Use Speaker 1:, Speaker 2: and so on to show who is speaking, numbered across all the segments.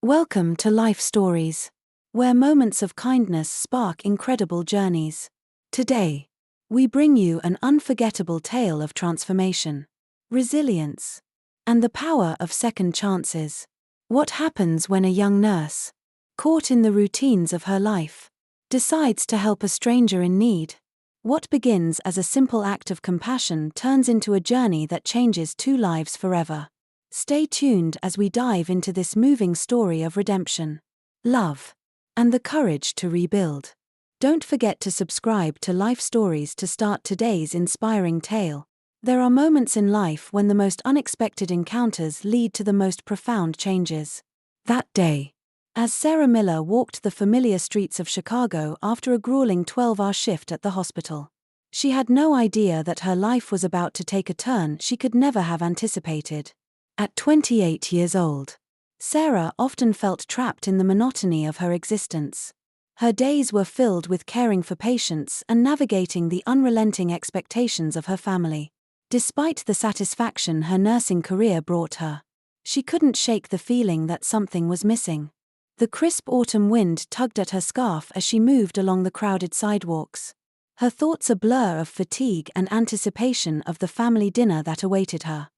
Speaker 1: Welcome to Life Stories, where moments of kindness spark incredible journeys. Today, we bring you an unforgettable tale of transformation, resilience, and the power of second chances. What happens when a young nurse, caught in the routines of her life, decides to help a stranger in need? What begins as a simple act of compassion turns into a journey that changes two lives forever. Stay tuned as we dive into this moving story of redemption, love, and the courage to rebuild. Don't forget to subscribe to Life Stories to start today's inspiring tale. There are moments in life when the most unexpected encounters lead to the most profound changes. That day, as Sarah Miller walked the familiar streets of Chicago after a grueling 12-hour shift at the hospital, she had no idea that her life was about to take a turn she could never have anticipated. At 28 years old, Sarah often felt trapped in the monotony of her existence. Her days were filled with caring for patients and navigating the unrelenting expectations of her family. Despite the satisfaction her nursing career brought her, she couldn't shake the feeling that something was missing. The crisp autumn wind tugged at her scarf as she moved along the crowded sidewalks, her thoughts a blur of fatigue and anticipation of the family dinner that awaited her.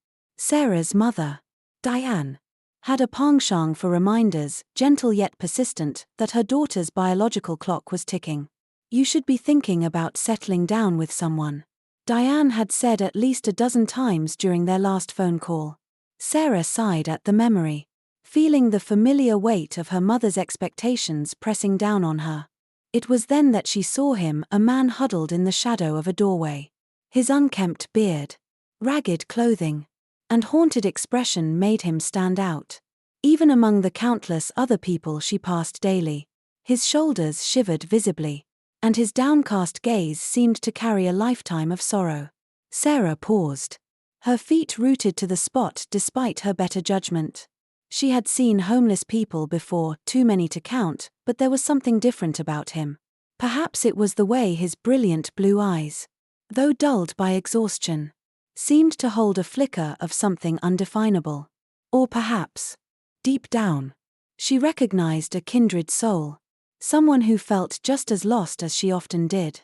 Speaker 1: Sarah's mother, Diane, had a penchant for reminders, gentle yet persistent, that her daughter's biological clock was ticking. "You should be thinking about settling down with someone," Diane had said at least a dozen times during their last phone call. Sarah sighed at the memory, feeling the familiar weight of her mother's expectations pressing down on her. It was then that she saw him, a man huddled in the shadow of a doorway. His unkempt beard, ragged clothing, and haunted expression made him stand out. Even among the countless other people she passed daily, his shoulders shivered visibly, and his downcast gaze seemed to carry a lifetime of sorrow. Sarah paused, her feet rooted to the spot despite her better judgment. She had seen homeless people before, too many to count, but there was something different about him. Perhaps it was the way his brilliant blue eyes, though dulled by exhaustion, seemed to hold a flicker of something undefinable. Or perhaps, deep down, she recognized a kindred soul, someone who felt just as lost as she often did.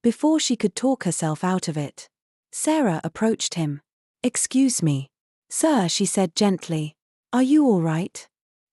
Speaker 1: Before she could talk herself out of it, Sarah approached him. "Excuse me, sir," she said gently. "Are you all right?"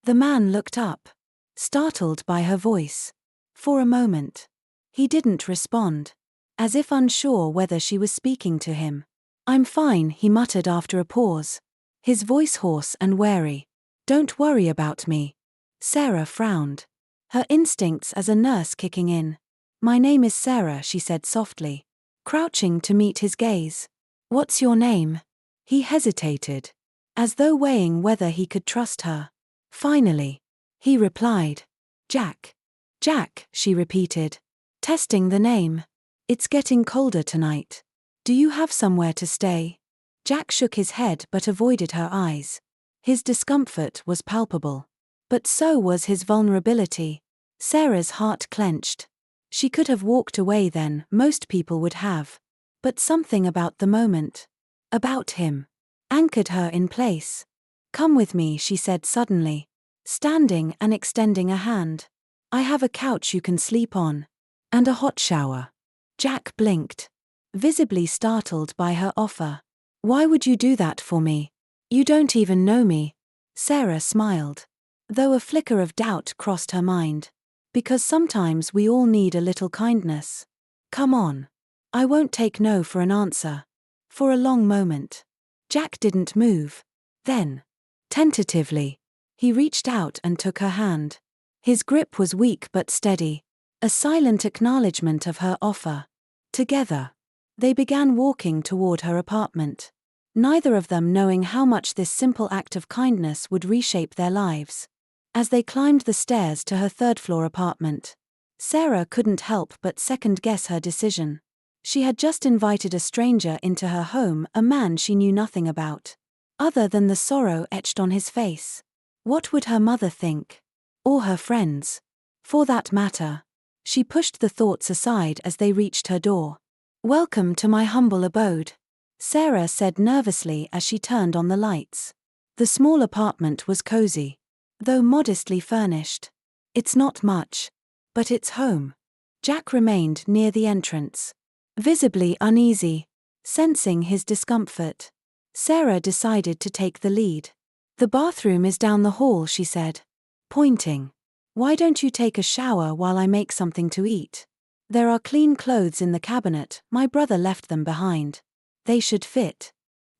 Speaker 1: The man looked up, startled by her voice. For a moment, he didn't respond, as if unsure whether she was speaking to him. "I'm fine," he muttered after a pause, his voice hoarse and wary. "Don't worry about me." Sarah frowned, her instincts as a nurse kicking in. "My name is Sarah," she said softly, crouching to meet his gaze. "What's your name?" He hesitated, as though weighing whether he could trust her. Finally, he replied, "Jack." "Jack," she repeated, testing the name. "It's getting colder tonight. Do you have somewhere to stay?" Jack shook his head but avoided her eyes. His discomfort was palpable, but so was his vulnerability. Sarah's heart clenched. She could have walked away then, most people would have. But something about the moment, about him, anchored her in place. "Come with me," she said suddenly, standing and extending a hand. "I have a couch you can sleep on, and a hot shower." Jack blinked, visibly startled by her offer. "Why would you do that for me? You don't even know me." Sarah smiled, though a flicker of doubt crossed her mind. "Because sometimes we all need a little kindness. Come on. I won't take no for an answer." For a long moment, Jack didn't move. Then, tentatively, he reached out and took her hand. His grip was weak but steady, a silent acknowledgement of her offer. Together, they began walking toward her apartment, neither of them knowing how much this simple act of kindness would reshape their lives. As they climbed the stairs to her third-floor apartment, Sarah couldn't help but second-guess her decision. She had just invited a stranger into her home, a man she knew nothing about, other than the sorrow etched on his face. What would her mother think? Or her friends? For that matter. She pushed the thoughts aside as they reached her door. "Welcome to my humble abode," Sarah said nervously as she turned on the lights. The small apartment was cozy, though modestly furnished. It's not much, but it's home. Jack remained near the entrance, visibly uneasy, sensing his discomfort. Sarah decided to take the lead. The bathroom is down the hall, she said, pointing. Why don't you take a shower while I make something to eat? There are clean clothes in the cabinet, my brother left them behind. They should fit.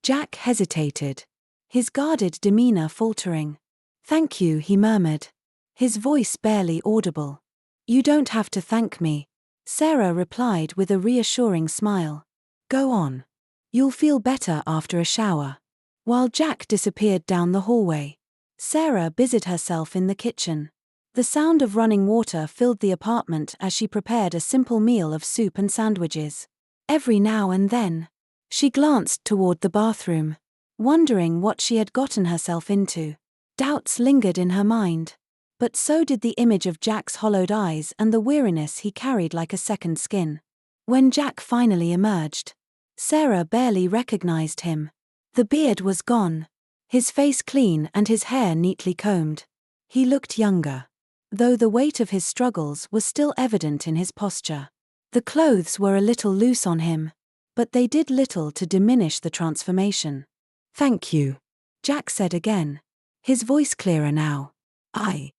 Speaker 1: Jack hesitated, his guarded demeanor faltering. Thank you, he murmured, his voice barely audible. You don't have to thank me, Sarah replied with a reassuring smile. Go on. You'll feel better after a shower. While Jack disappeared down the hallway, Sarah busied herself in the kitchen. The sound of running water filled the apartment as she prepared a simple meal of soup and sandwiches. Every now and then, she glanced toward the bathroom, wondering what she had gotten herself into. Doubts lingered in her mind, but so did the image of Jack's hollowed eyes and the weariness he carried like a second skin. When Jack finally emerged, Sarah barely recognized him. The beard was gone, his face clean and his hair neatly combed. He looked younger, though the weight of his struggles was still evident in his posture. The clothes were a little loose on him, but they did little to diminish the transformation. Thank you, Jack said again, his voice clearer now. I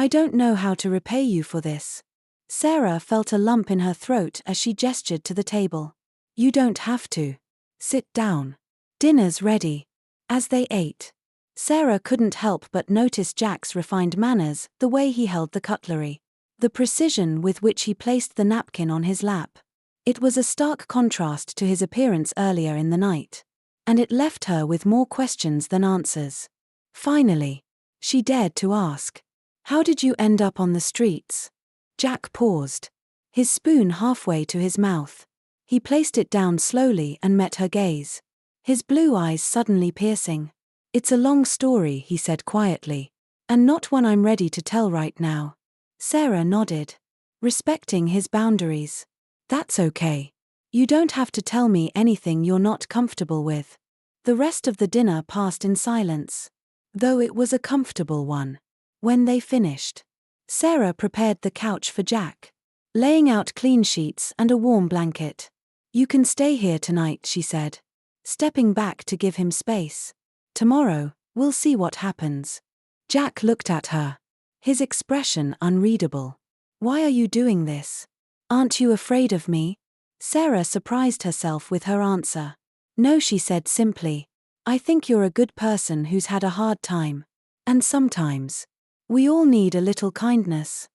Speaker 1: don't know how to repay you for this. Sarah felt a lump in her throat as she gestured to the table. You don't have to. Sit down. Dinner's ready. As they ate, Sarah couldn't help but notice Jack's refined manners, the way he held the cutlery, the precision with which he placed the napkin on his lap. It was a stark contrast to his appearance earlier in the night, and it left her with more questions than answers. Finally, she dared to ask, how did you end up on the streets? Jack paused, his spoon halfway to his mouth. He placed it down slowly and met her gaze, his blue eyes suddenly piercing. It's a long story, he said quietly, and not one I'm ready to tell right now. Sarah nodded, respecting his boundaries. That's okay. You don't have to tell me anything you're not comfortable with. The rest of the dinner passed in silence, though it was a comfortable one. When they finished, Sarah prepared the couch for Jack, laying out clean sheets and a warm blanket. You can stay here tonight, she said, stepping back to give him space. Tomorrow, we'll see what happens. Jack looked at her, his expression unreadable. Why are you doing this? Aren't you afraid of me? Sarah surprised herself with her answer. No, she said simply. I think you're a good person who's had a hard time. And sometimes, we all need a little kindness.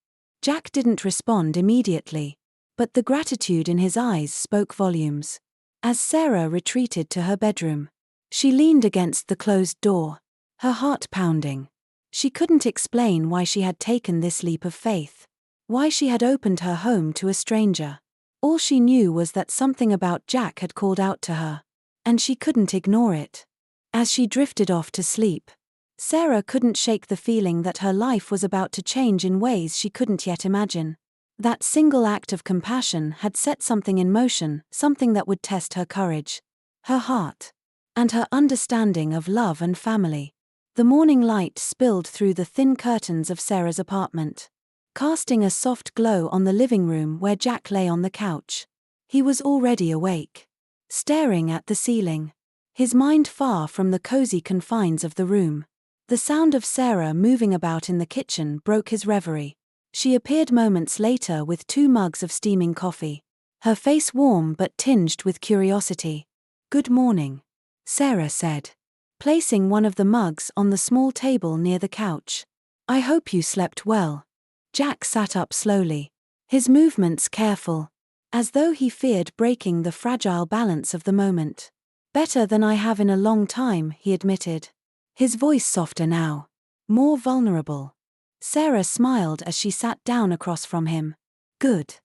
Speaker 1: Jack didn't respond immediately, but the gratitude in his eyes spoke volumes. As Sarah retreated to her bedroom, she leaned against the closed door, her heart pounding. She couldn't explain why she had taken this leap of faith, why she had opened her home to a stranger. All she knew was that something about Jack had called out to her, and she couldn't ignore it. As she drifted off to sleep, Sarah couldn't shake the feeling that her life was about to change in ways she couldn't yet imagine. That single act of compassion had set something in motion, something that would test her courage, her heart, and her understanding of love and family. The morning light spilled through the thin curtains of Sarah's apartment, casting a soft glow on the living room where Jack lay on the couch. He was already awake, staring at the ceiling, his mind far from the cozy confines of the room. The sound of Sarah moving about in the kitchen broke his reverie. She appeared moments later with 2 mugs of steaming coffee, her face warm but tinged with curiosity. Good morning, Sarah said, placing one of the mugs on the small table near the couch. I hope you slept well. Jack sat up slowly, his movements careful, as though he feared breaking the fragile balance of the moment. Better than I have in a long time, he admitted, his voice softer now, more vulnerable. Sarah smiled as she sat down across from him. Good.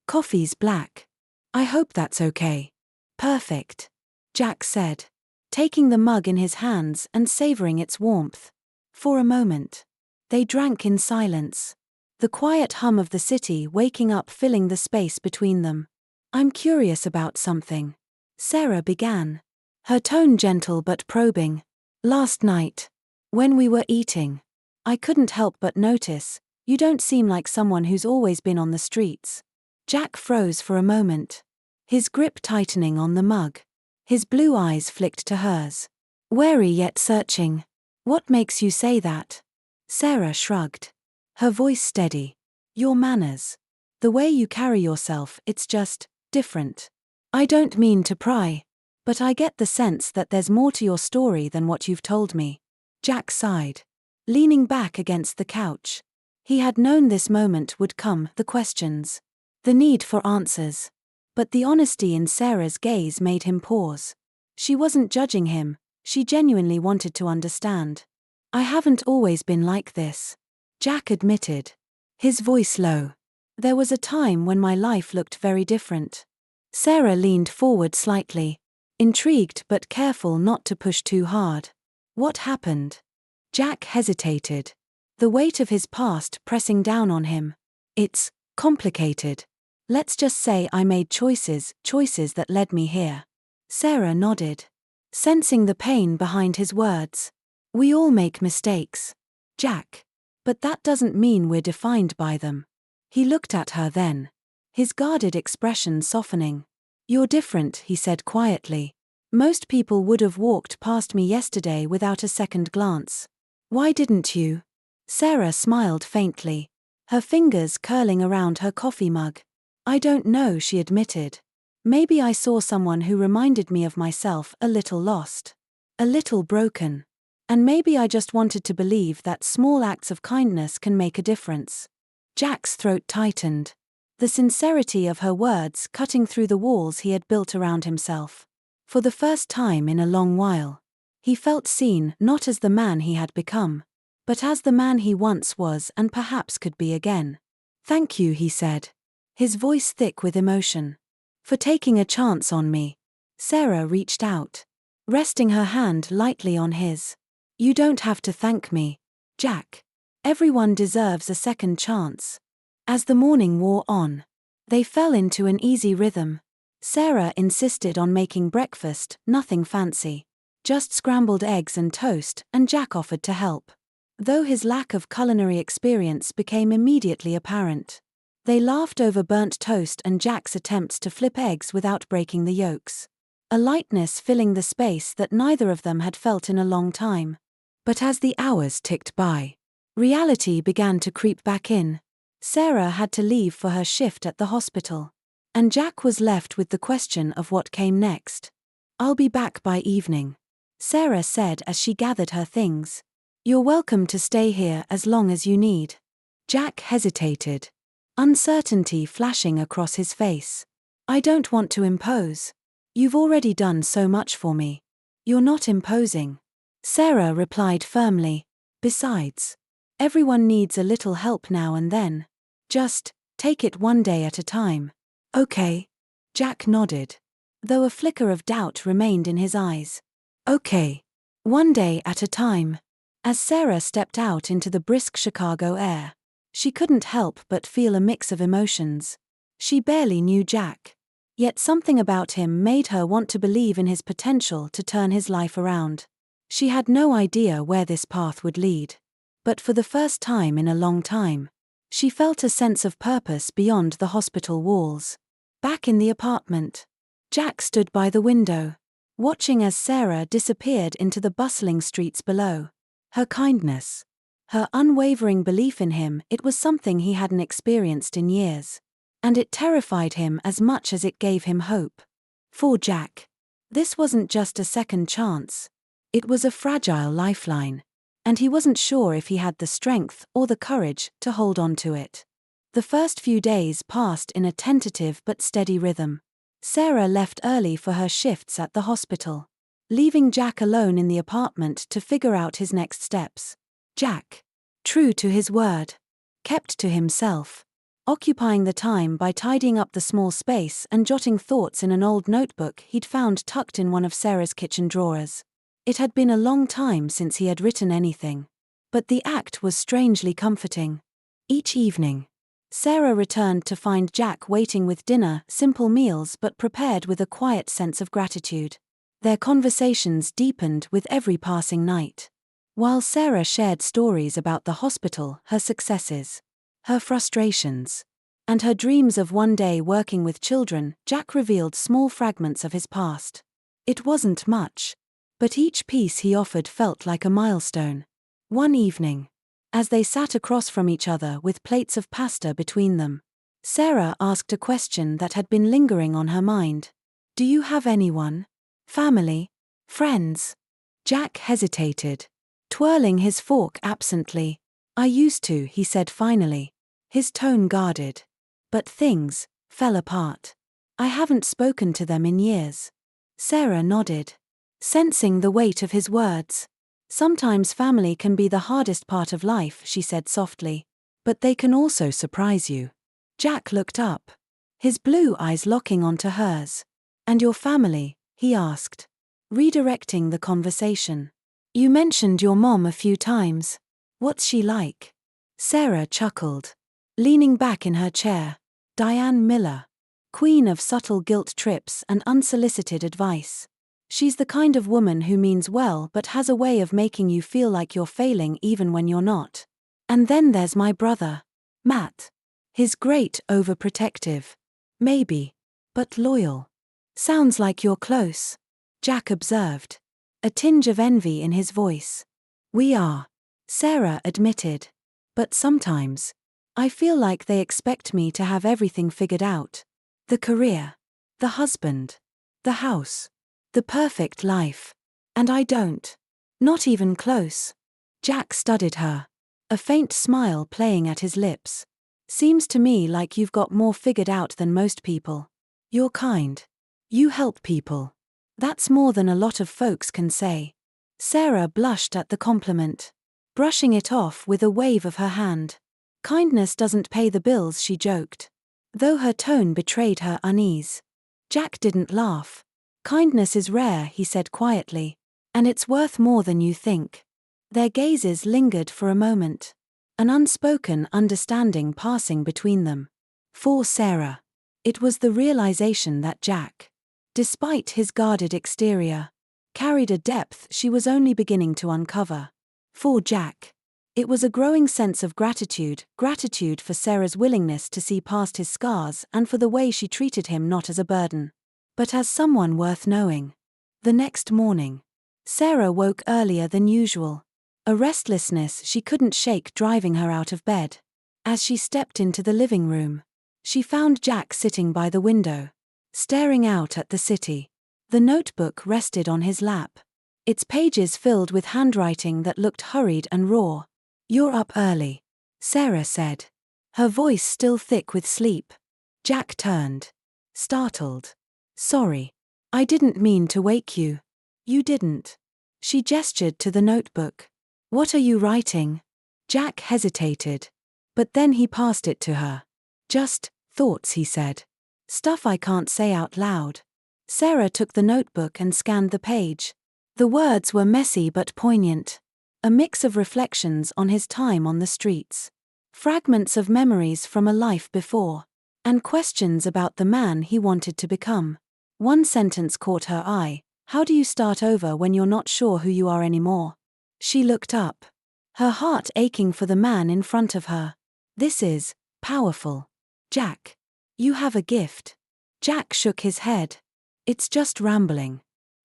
Speaker 1: Coffee's black. I hope that's okay. Perfect, Jack said, taking the mug in his hands and savoring its warmth. For a moment, they drank in silence, the quiet hum of the city waking up filling the space between them. I'm curious about something, Sarah began, her tone gentle but probing. Last night, when we were eating, I couldn't help but notice, you don't seem like someone who's always been on the streets. Jack froze for a moment, his grip tightening on the mug. His blue eyes flicked to hers, wary yet searching. What makes you say that? Sarah shrugged, her voice steady. Your manners. The way you carry yourself, it's just different. I don't mean to pry, but I get the sense that there's more to your story than what you've told me. Jack sighed, leaning back against the couch. He had known this moment would come, the questions, the need for answers. But the honesty in Sarah's gaze made him pause. She wasn't judging him, she genuinely wanted to understand. I haven't always been like this, Jack admitted, his voice low. There was a time when my life looked very different. Sarah leaned forward slightly, intrigued but careful not to push too hard. What happened? Jack hesitated, the weight of his past pressing down on him. It's complicated. Let's just say I made choices that led me here. Sarah nodded, sensing the pain behind his words. We all make mistakes, Jack. But that doesn't mean we're defined by them. He looked at her then, his guarded expression softening. You're different, he said quietly. Most people would have walked past me yesterday without a second glance. Why didn't you? Sarah smiled faintly, her fingers curling around her coffee mug. I don't know, she admitted. Maybe I saw someone who reminded me of myself, a little lost, a little broken. And maybe I just wanted to believe that small acts of kindness can make a difference. Jack's throat tightened, the sincerity of her words cutting through the walls he had built around himself. For the first time in a long while, he felt seen not as the man he had become, but as the man he once was and perhaps could be again. Thank you, he said, his voice thick with emotion, for taking a chance on me. Sarah reached out, resting her hand lightly on his. You don't have to thank me, Jack. Everyone deserves a second chance. As the morning wore on, they fell into an easy rhythm. Sarah insisted on making breakfast, nothing fancy, just scrambled eggs and toast, and Jack offered to help, though his lack of culinary experience became immediately apparent. They laughed over burnt toast and Jack's attempts to flip eggs without breaking the yolks, a lightness filling the space that neither of them had felt in a long time. But as the hours ticked by, reality began to creep back in. Sarah had to leave for her shift at the hospital, and Jack was left with the question of what came next. I'll be back by evening, Sarah said as she gathered her things. You're welcome to stay here as long as you need. Jack hesitated, uncertainty flashing across his face. I don't want to impose. You've already done so much for me. You're not imposing, Sarah replied firmly. Besides, everyone needs a little help now and then. Just take it one day at a time. Okay. Jack nodded, though a flicker of doubt remained in his eyes. Okay. One day at a time. As Sarah stepped out into the brisk Chicago air, she couldn't help but feel a mix of emotions. She barely knew Jack, yet something about him made her want to believe in his potential to turn his life around. She had no idea where this path would lead, but for the first time in a long time, she felt a sense of purpose beyond the hospital walls. Back in the apartment, Jack stood by the window, watching as Sarah disappeared into the bustling streets below. Her kindness, her unwavering belief in him, it was something he hadn't experienced in years, and it terrified him as much as it gave him hope. For Jack, this wasn't just a second chance. It was a fragile lifeline, and he wasn't sure if he had the strength or the courage to hold on to it. The first few days passed in a tentative but steady rhythm. Sarah left early for her shifts at the hospital, leaving Jack alone in the apartment to figure out his next steps. Jack, true to his word, kept to himself, occupying the time by tidying up the small space and jotting thoughts in an old notebook he'd found tucked in one of Sarah's kitchen drawers. It had been a long time since he had written anything, but the act was strangely comforting. Each evening, Sarah returned to find Jack waiting with dinner, simple meals but prepared with a quiet sense of gratitude. Their conversations deepened with every passing night. while Sarah shared stories about the hospital, her successes, her frustrations, and her dreams of one day working with children. Jack revealed small fragments of his past. It wasn't much, but each piece he offered felt like a milestone. One evening, as they sat across from each other with plates of pasta between them, Sarah asked a question that had been lingering on her mind. "Do you have anyone? Family? Friends?" Jack hesitated, twirling his fork absently. "I used to," he said finally, his tone guarded. "But things fell apart. I haven't spoken to them in years." Sarah nodded, sensing the weight of his words. "Sometimes family can be the hardest part of life," she said softly. "But they can also surprise you." Jack looked up, his blue eyes locking onto hers. "And your family?" he asked, redirecting the conversation. "You mentioned your mom a few times. What's she like?" Sarah chuckled, leaning back in her chair. "Diane Miller. Queen of subtle guilt trips and unsolicited advice. She's the kind of woman who means well but has a way of making you feel like you're failing even when you're not. And then there's my brother, Matt. He's great, overprotective. Maybe. But loyal." "Sounds like you're close," Jack observed, a tinge of envy in his voice. "We are," Sarah admitted. "But sometimes I feel like they expect me to have everything figured out. The career, the husband, the house, the perfect life. And I don't. Not even close." Jack studied her, a faint smile playing at his lips. "Seems to me like you've got more figured out than most people. You're kind. You help people. That's more than a lot of folks can say." Sarah blushed at the compliment, brushing it off with a wave of her hand. "Kindness doesn't pay the bills," she joked, though her tone betrayed her unease. Jack didn't laugh. "Kindness is rare," he said quietly, "and it's worth more than you think." Their gazes lingered for a moment, an unspoken understanding passing between them. For Sarah, it was the realization that Jack, despite his guarded exterior, carried a depth she was only beginning to uncover. For Jack, it was a growing sense of gratitude for Sarah's willingness to see past his scars and for the way she treated him not as a burden, but as someone worth knowing. The next morning, Sarah woke earlier than usual, a restlessness she couldn't shake driving her out of bed. As she stepped into the living room, she found Jack sitting by the window, staring out at the city. The notebook rested on his lap, its pages filled with handwriting that looked hurried and raw. "You're up early," Sarah said, her voice still thick with sleep. Jack turned, startled. "Sorry. I didn't mean to wake you." "You didn't." She gestured to the notebook. "What are you writing?" Jack hesitated, but then he passed it to her. "Just thoughts," he said. "Stuff I can't say out loud." Sarah took the notebook and scanned the page. The words were messy but poignant, a mix of reflections on his time on the streets, fragments of memories from a life before, and questions about the man he wanted to become. One sentence caught her eye: "How do you start over when you're not sure who you are anymore?" She looked up, her heart aching for the man in front of her. "This is powerful. Jack. You have a gift." Jack shook his head. "It's just rambling."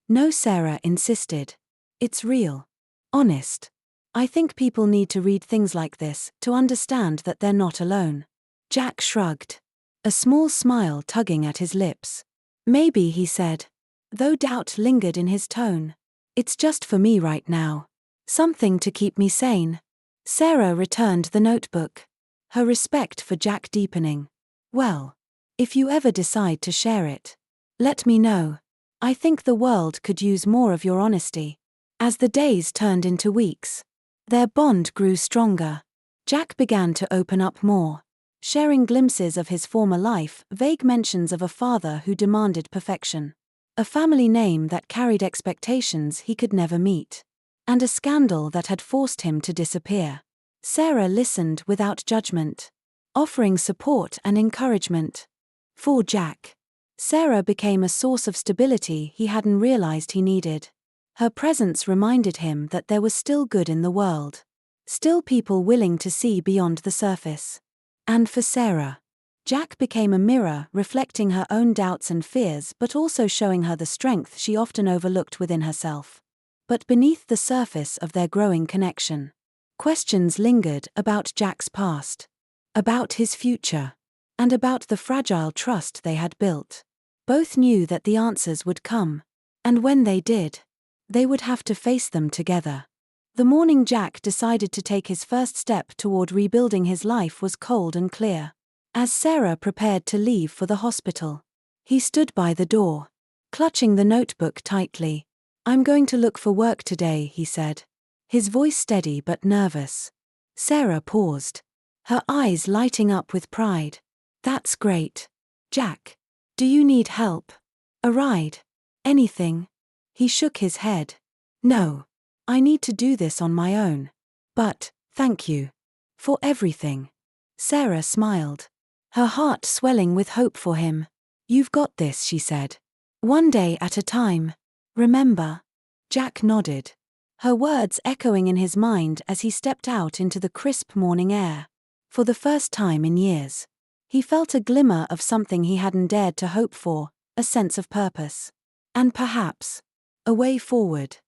Speaker 1: "No," Sarah insisted. "It's real. Honest. I think people need to read things like this to understand that they're not alone." Jack shrugged, a small smile tugging at his lips. "Maybe," he said, though doubt lingered in his tone. "It's just for me right now. Something to keep me sane." Sarah returned the notebook, her respect for Jack deepening. "Well, if you ever decide to share it, let me know. I think the world could use more of your honesty." As the days turned into weeks, their bond grew stronger. Jack began to open up more, sharing glimpses of his former life, vague mentions of a father who demanded perfection, a family name that carried expectations he could never meet, and a scandal that had forced him to disappear. Sarah listened without judgment, offering support and encouragement. For Jack, Sarah became a source of stability he hadn't realized he needed. Her presence reminded him that there was still good in the world. Still people willing to see beyond the surface. And for Sarah, Jack became a mirror reflecting her own doubts and fears but also showing her the strength she often overlooked within herself. But beneath the surface of their growing connection, questions lingered about Jack's past, about his future, and about the fragile trust they had built. Both knew that the answers would come, and when they did, they would have to face them together. The morning Jack decided to take his first step toward rebuilding his life was cold and clear. As Sarah prepared to leave for the hospital, he stood by the door, clutching the notebook tightly. "I'm going to look for work today," he said, his voice steady but nervous. Sarah paused, her eyes lighting up with pride. "That's great. Jack, do you need help? A ride? Anything?" He shook his head. "No. I need to do this on my own. But, thank you. For everything." Sarah smiled, her heart swelling with hope for him. "You've got this," she said. "One day at a time. Remember?" Jack nodded, her words echoing in his mind as he stepped out into the crisp morning air. For the first time in years, he felt a glimmer of something he hadn't dared to hope for, a sense of purpose. And perhaps a way forward.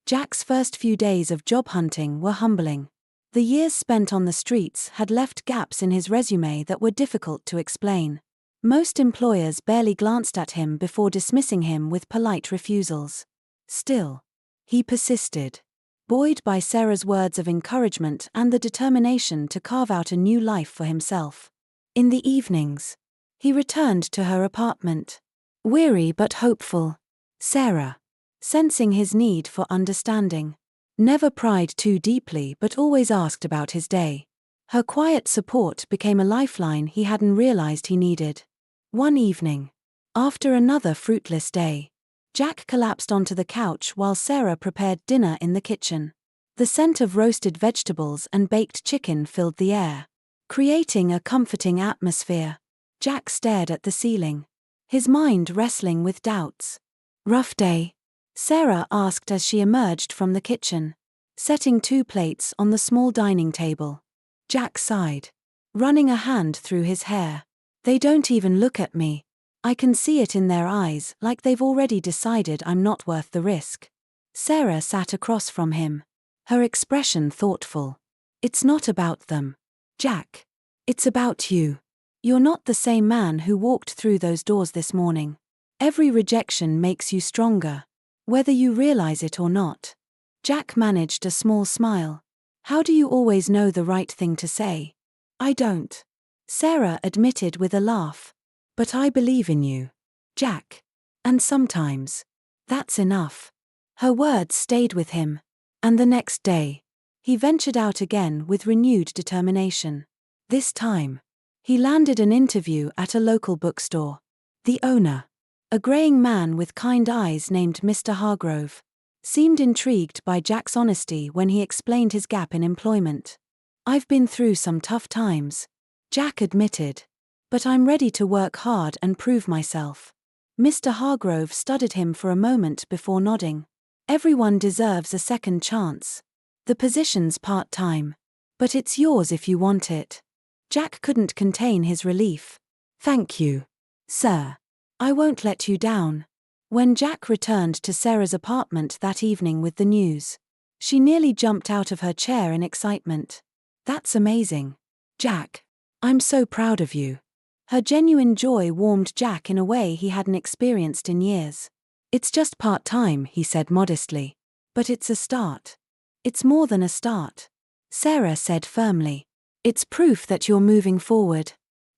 Speaker 1: Jack's first few days of job hunting were humbling. The years spent on the streets had left gaps in his resume that were difficult to explain. Most employers barely glanced at him before dismissing him with polite refusals. Still, he persisted, buoyed by Sarah's words of encouragement and the determination to carve out a new life for himself. In the evenings, he returned to her apartment, weary but hopeful. Sarah, sensing his need for understanding, never pried too deeply but always asked about his day. Her quiet support became a lifeline he hadn't realized he needed. One evening, after another fruitless day, Jack collapsed onto the couch while Sarah prepared dinner in the kitchen. The scent of roasted vegetables and baked chicken filled the air, creating a comforting atmosphere. Jack stared at the ceiling, his mind wrestling with doubts. "Rough day?" Sarah asked as she emerged from the kitchen, setting 2 plates on the small dining table. Jack sighed, running a hand through his hair. "They don't even look at me. I can see it in their eyes, like they've already decided I'm not worth the risk." Sarah sat across from him, her expression thoughtful. "It's not about them, Jack. It's about you. You're not the same man who walked through those doors this morning. Every rejection makes you stronger, whether you realize it or not." Jack managed a small smile. "How do you always know the right thing to say?" "I don't," Sarah admitted with a laugh. "But I believe in you, Jack. And sometimes, that's enough." Her words stayed with him, and the next day, he ventured out again with renewed determination. This time, he landed an interview at a local bookstore. The owner, a graying man with kind eyes named Mr. Hargrove, seemed intrigued by Jack's honesty when he explained his gap in employment. "I've been through some tough times," Jack admitted, "but I'm ready to work hard and prove myself." Mr. Hargrove studied him for a moment before nodding. "Everyone deserves a second chance. The position's part-time, but it's yours if you want it." Jack couldn't contain his relief. "Thank you, sir. I won't let you down." When Jack returned to Sarah's apartment that evening with the news, she nearly jumped out of her chair in excitement. "That's amazing, Jack. I'm so proud of you." Her genuine joy warmed Jack in a way he hadn't experienced in years. "It's just part-time," he said modestly. "But it's a start." "It's more than a start," Sarah said firmly. "It's proof that you're moving forward."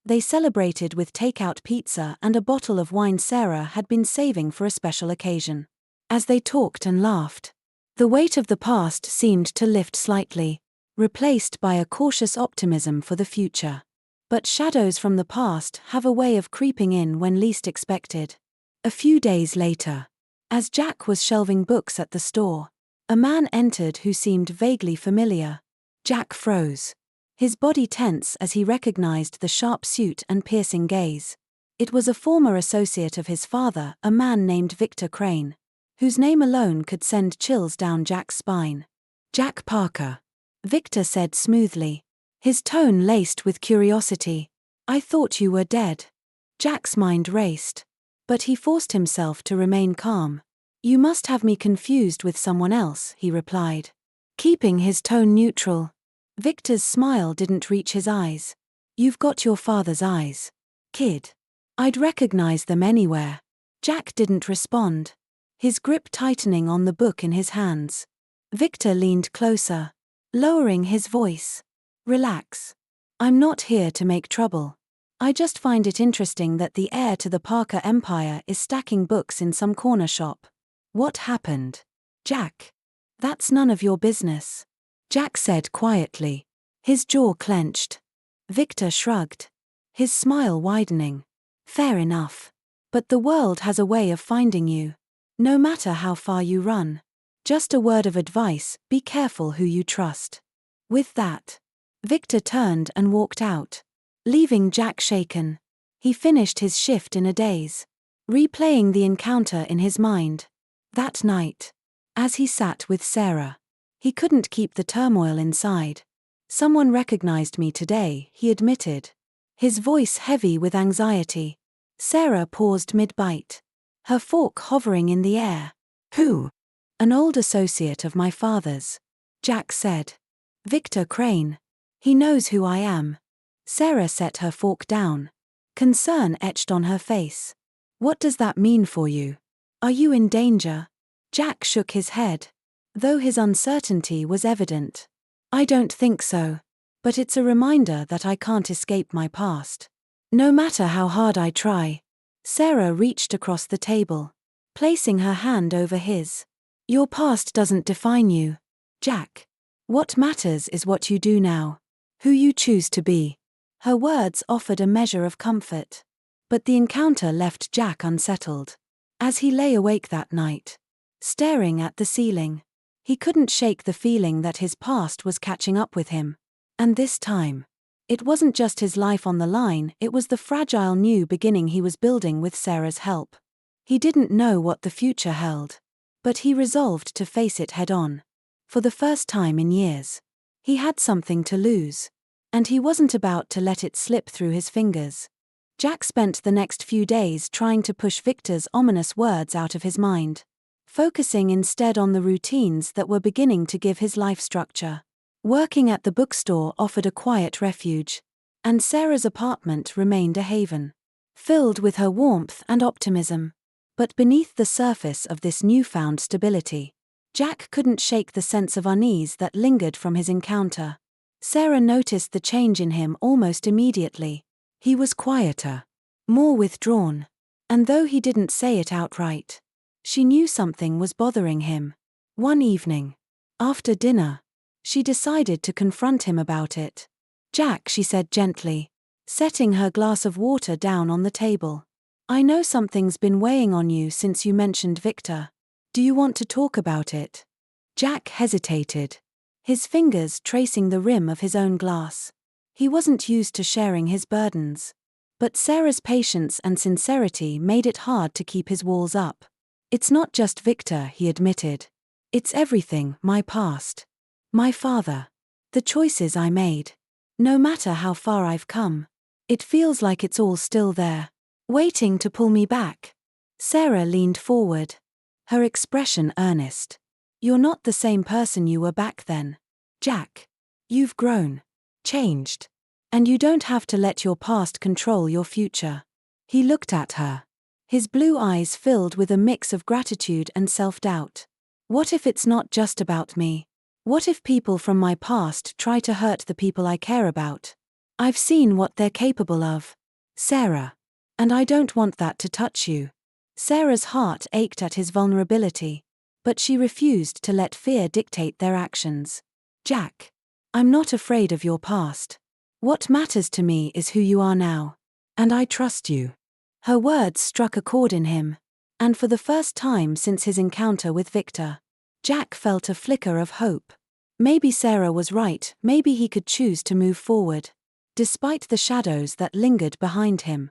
Speaker 1: They celebrated with takeout pizza and a bottle of wine Sarah had been saving for a special occasion. As they talked and laughed, the weight of the past seemed to lift slightly, replaced by a cautious optimism for the future. But shadows from the past have a way of creeping in when least expected. A few days later, as Jack was shelving books at the store, a man entered who seemed vaguely familiar. Jack froze, his body tense as he recognized the sharp suit and piercing gaze. It was a former associate of his father, a man named Victor Crane. whose name alone could send chills down Jack's spine. "Jack Parker," Victor said smoothly, his tone laced with curiosity. "I thought you were dead." Jack's mind raced, but he forced himself to remain calm. "You must have me confused with someone else," he replied, keeping his tone neutral. Victor's smile didn't reach his eyes. "You've got your father's eyes, kid. I'd recognize them anywhere." Jack didn't respond, his grip tightening on the book in his hands. Victor leaned closer, lowering his voice. "Relax. I'm not here to make trouble. I just find it interesting that the heir to the Parker empire is stacking books in some corner shop." "What happened, Jack?" "That's none of your business," Jack said quietly, his jaw clenched. Victor shrugged, his smile widening. "Fair enough. But the world has a way of finding you, no matter how far you run. Just a word of advice, be careful who you trust." With that, Victor turned and walked out, leaving Jack shaken. He finished his shift in a daze, replaying the encounter in his mind. That night, as he sat with Sarah, he couldn't keep the turmoil inside. "Someone recognized me today," he admitted, his voice heavy with anxiety. Sarah paused mid-bite, her fork hovering in the air. "Who?" "An old associate of my father's," Jack said. "Victor Crane. He knows who I am." Sarah set her fork down, concern etched on her face. "What does that mean for you? Are you in danger?" Jack shook his head, though his uncertainty was evident. "I don't think so. But it's a reminder that I can't escape my past, no matter how hard I try." Sarah reached across the table, placing her hand over his. "Your past doesn't define you, Jack. What matters is what you do now, who you choose to be." Her words offered a measure of comfort, but the encounter left Jack unsettled. As he lay awake that night, staring at the ceiling, he couldn't shake the feeling that his past was catching up with him. And this time, it wasn't just his life on the line, it was the fragile new beginning he was building with Sarah's help. He didn't know what the future held, but he resolved to face it head-on. For the first time in years, he had something to lose, and he wasn't about to let it slip through his fingers. Jack spent the next few days trying to push Victor's ominous words out of his mind, focusing instead on the routines that were beginning to give his life structure. Working at the bookstore offered a quiet refuge, and Sarah's apartment remained a haven, filled with her warmth and optimism. But beneath the surface of this newfound stability, Jack couldn't shake the sense of unease that lingered from his encounter. Sarah noticed the change in him almost immediately. He was quieter, more withdrawn, and though he didn't say it outright, she knew something was bothering him. One evening, after dinner, she decided to confront him about it. "Jack," she said gently, setting her glass of water down on the table, "I know something's been weighing on you since you mentioned Victor. Do you want to talk about it?" Jack hesitated, his fingers tracing the rim of his own glass. He wasn't used to sharing his burdens, but Sarah's patience and sincerity made it hard to keep his walls up. "It's not just Victor," he admitted. "It's everything, my past, my father, the choices I made. No matter how far I've come, it feels like it's all still there, waiting to pull me back." Sarah leaned forward, her expression earnest. "You're not the same person you were back then, Jack. You've grown, changed, and you don't have to let your past control your future." He looked at her, his blue eyes filled with a mix of gratitude and self-doubt. "What if it's not just about me? What if people from my past try to hurt the people I care about? I've seen what they're capable of, Sarah, and I don't want that to touch you." Sarah's heart ached at his vulnerability, but she refused to let fear dictate their actions. "Jack, I'm not afraid of your past. What matters to me is who you are now, and I trust you." Her words struck a chord in him, and for the first time since his encounter with Victor, Jack felt a flicker of hope. Maybe Sarah was right, maybe he could choose to move forward, despite the shadows that lingered behind him.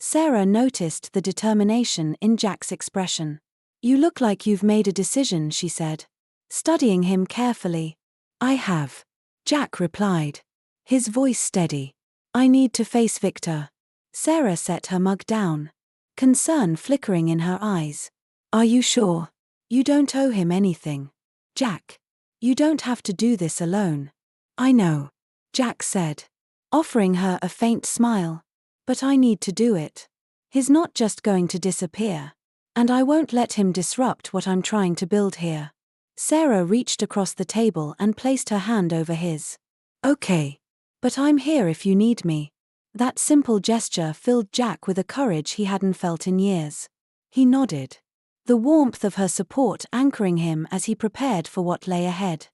Speaker 1: Sarah noticed the determination in Jack's expression. "You look like you've made a decision," she said, studying him carefully. "I have," Jack replied, his voice steady. "I need to face Victor." Sarah set her mug down, concern flickering in her eyes. "Are you sure? You don't owe him anything." "Jack, you don't have to do this alone." "I know," Jack said, offering her a faint smile. "But I need to do it. He's not just going to disappear. And I won't let him disrupt what I'm trying to build here." Sarah reached across the table and placed her hand over his. "Okay. But I'm here if you need me." That simple gesture filled Jack with a courage he hadn't felt in years. He nodded, the warmth of her support anchoring him as he prepared for what lay ahead.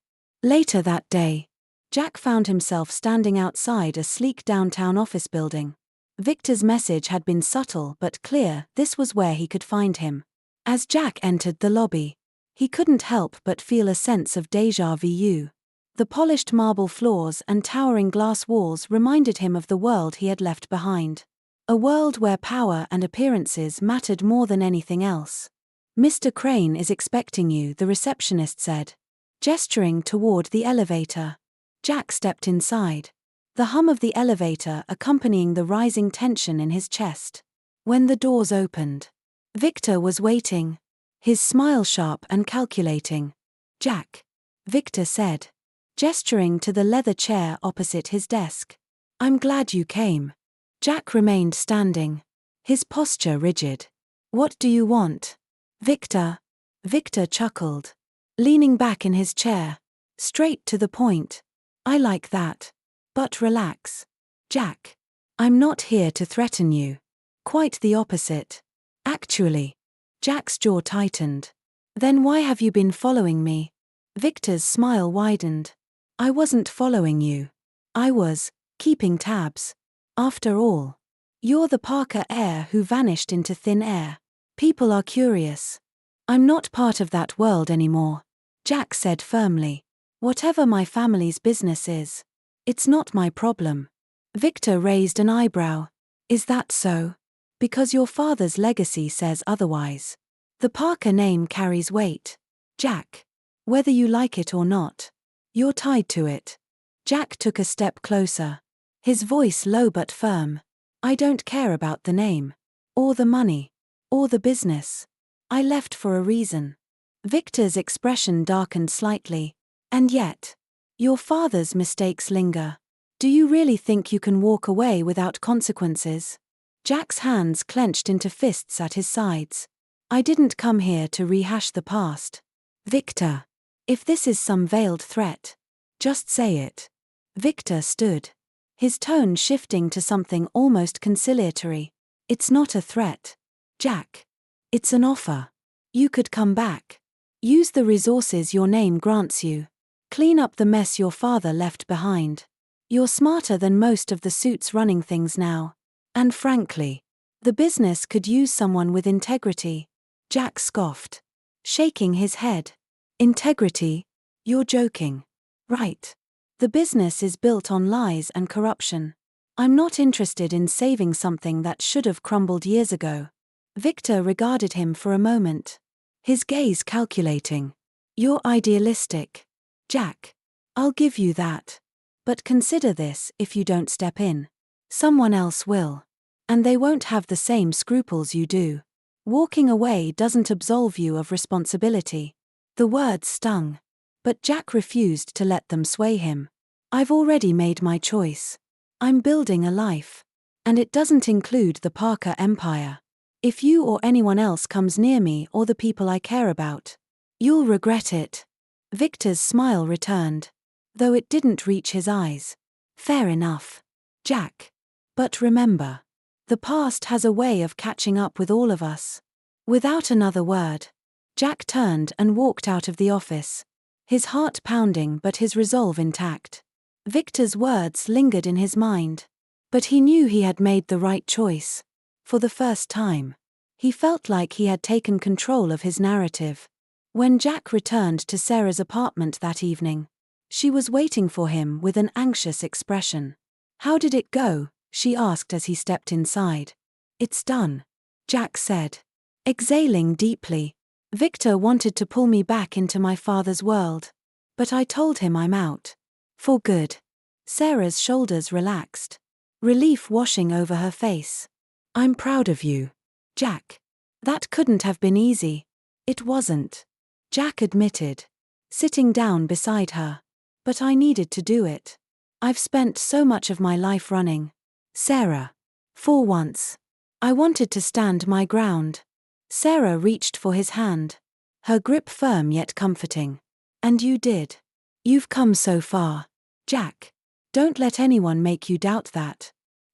Speaker 1: Later that day, Jack found himself standing outside a sleek downtown office building. Victor's message had been subtle but clear. This was where he could find him. As Jack entered the lobby, he couldn't help but feel a sense of déjà vu. The polished marble floors and towering glass walls reminded him of the world he had left behind. A world where power and appearances mattered more than anything else. "Mr. Crane is expecting you," the receptionist said, gesturing toward the elevator. Jack stepped inside, the hum of the elevator accompanying the rising tension in his chest. When the doors opened, Victor was waiting, his smile sharp and calculating. "Jack," Victor said, gesturing to the leather chair opposite his desk. "I'm glad you came." Jack remained standing, his posture rigid. "What do you want?" "Victor." Victor chuckled, leaning back in his chair. "Straight to the point. I like that. But relax. Jack. I'm not here to threaten you. Quite the opposite. Actually." Jack's jaw tightened. "Then why have you been following me?" Victor's smile widened. "I wasn't following you. I was keeping tabs. After all, you're the Parker heir who vanished into thin air. People are curious. I'm not part of that world anymore," Jack said firmly. "Whatever my family's business is, it's not my problem." Victor raised an eyebrow. "Is that so? Because your father's legacy says otherwise. The Parker name carries weight, Jack. Whether you like it or not, you're tied to it." Jack took a step closer, his voice low but firm. "I don't care about the name, or the money, or the business. I left for a reason." Victor's expression darkened slightly. "And yet, your father's mistakes linger. Do you really think you can walk away without consequences?" Jack's hands clenched into fists at his sides. "I didn't come here to rehash the past. Victor, if this is some veiled threat, just say it." Victor stood, his tone shifting to something almost conciliatory. "It's not a threat, Jack. It's an offer. You could come back. Use the resources your name grants you. Clean up the mess your father left behind. You're smarter than most of the suits running things now. And frankly, the business could use someone with integrity." Jack scoffed, shaking his head. "Integrity? You're joking. Right. The business is built on lies and corruption. I'm not interested in saving something that should have crumbled years ago." Victor regarded him for a moment, his gaze calculating. "You're idealistic, Jack. I'll give you that. But consider this: if you don't step in, someone else will. And they won't have the same scruples you do. Walking away doesn't absolve you of responsibility." The words stung, but Jack refused to let them sway him. "I've already made my choice. I'm building a life. And it doesn't include the Parker Empire. If you or anyone else comes near me or the people I care about, you'll regret it." Victor's smile returned, though it didn't reach his eyes. "Fair enough, Jack. But remember, the past has a way of catching up with all of us." Without another word, Jack turned and walked out of the office, his heart pounding but his resolve intact. Victor's words lingered in his mind, but he knew he had made the right choice. For the first time, he felt like he had taken control of his narrative. When Jack returned to Sarah's apartment that evening, she was waiting for him with an anxious expression. "How did it go?" she asked as he stepped inside. It's done, Jack said, exhaling deeply. Victor wanted to pull me back into my father's world. But I told him I'm out. For good. Sarah's shoulders relaxed. Relief washing over her face. I'm proud of you, Jack. That couldn't have been easy. It wasn't, Jack admitted, sitting down beside her. But I needed to do it. I've spent so much of my life running. Sarah. For once. I wanted to stand my ground. Sarah reached for his hand. Her grip firm yet comforting. And you did. You've come so far, Jack. Don't let anyone make you doubt that.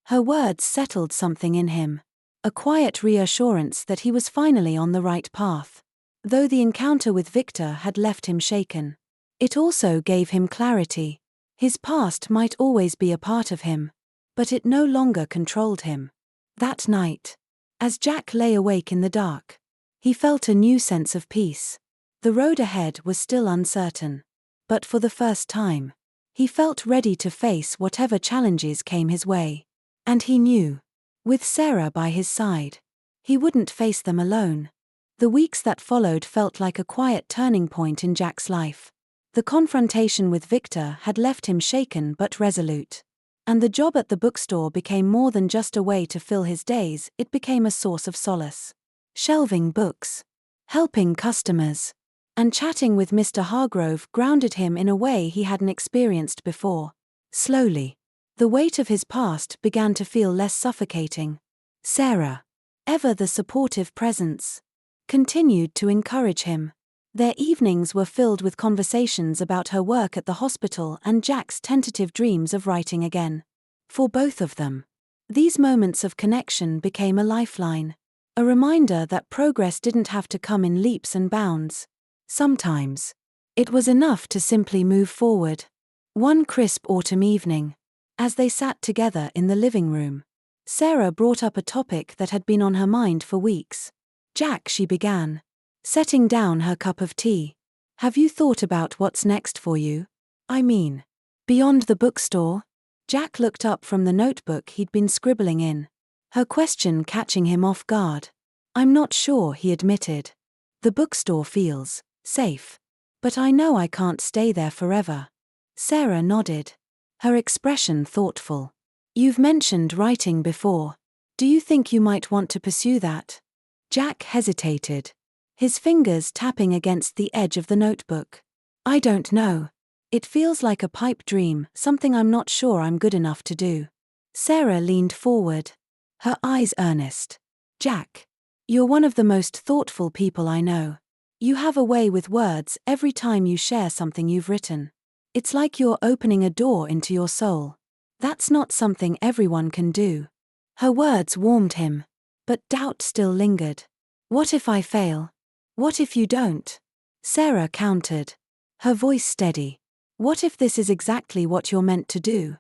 Speaker 1: Her words settled something in him. A quiet reassurance that he was finally on the right path. Though the encounter with Victor had left him shaken. It also gave him clarity. His past might always be a part of him. But it no longer controlled him. That night, as Jack lay awake in the dark, he felt a new sense of peace. The road ahead was still uncertain. But for the first time, he felt ready to face whatever challenges came his way. And he knew, with Sarah by his side, he wouldn't face them alone. The weeks that followed felt like a quiet turning point in Jack's life. The confrontation with Victor had left him shaken but resolute. And the job at the bookstore became more than just a way to fill his days, it became a source of solace. Shelving books, helping customers, and chatting with Mr. Hargrove grounded him in a way he hadn't experienced before. Slowly, the weight of his past began to feel less suffocating. Sarah, ever the supportive presence, continued to encourage him. Their evenings were filled with conversations about her work at the hospital and Jack's tentative dreams of writing again. For both of them, these moments of connection became a lifeline. A reminder that progress didn't have to come in leaps and bounds. Sometimes, it was enough to simply move forward. One crisp autumn evening, as they sat together in the living room, Sarah brought up a topic that had been on her mind for weeks. Jack, she began, setting down her cup of tea. Have you thought about what's next for you? I mean, beyond the bookstore? Jack looked up from the notebook he'd been scribbling in. Her question catching him off guard. I'm not sure, he admitted. The bookstore feels safe. But I know I can't stay there forever. Sarah nodded. Her expression thoughtful. You've mentioned writing before. Do you think you might want to pursue that? Jack hesitated, his fingers tapping against the edge of the notebook. I don't know. It feels like a pipe dream, something I'm not sure I'm good enough to do. Sarah leaned forward, her eyes earnest. Jack, you're one of the most thoughtful people I know. You have a way with words every time you share something you've written. It's like you're opening a door into your soul. That's not something everyone can do. Her words warmed him, but doubt still lingered. What if I fail? What if you don't? Sarah countered, her voice steady. What if this is exactly what you're meant to do?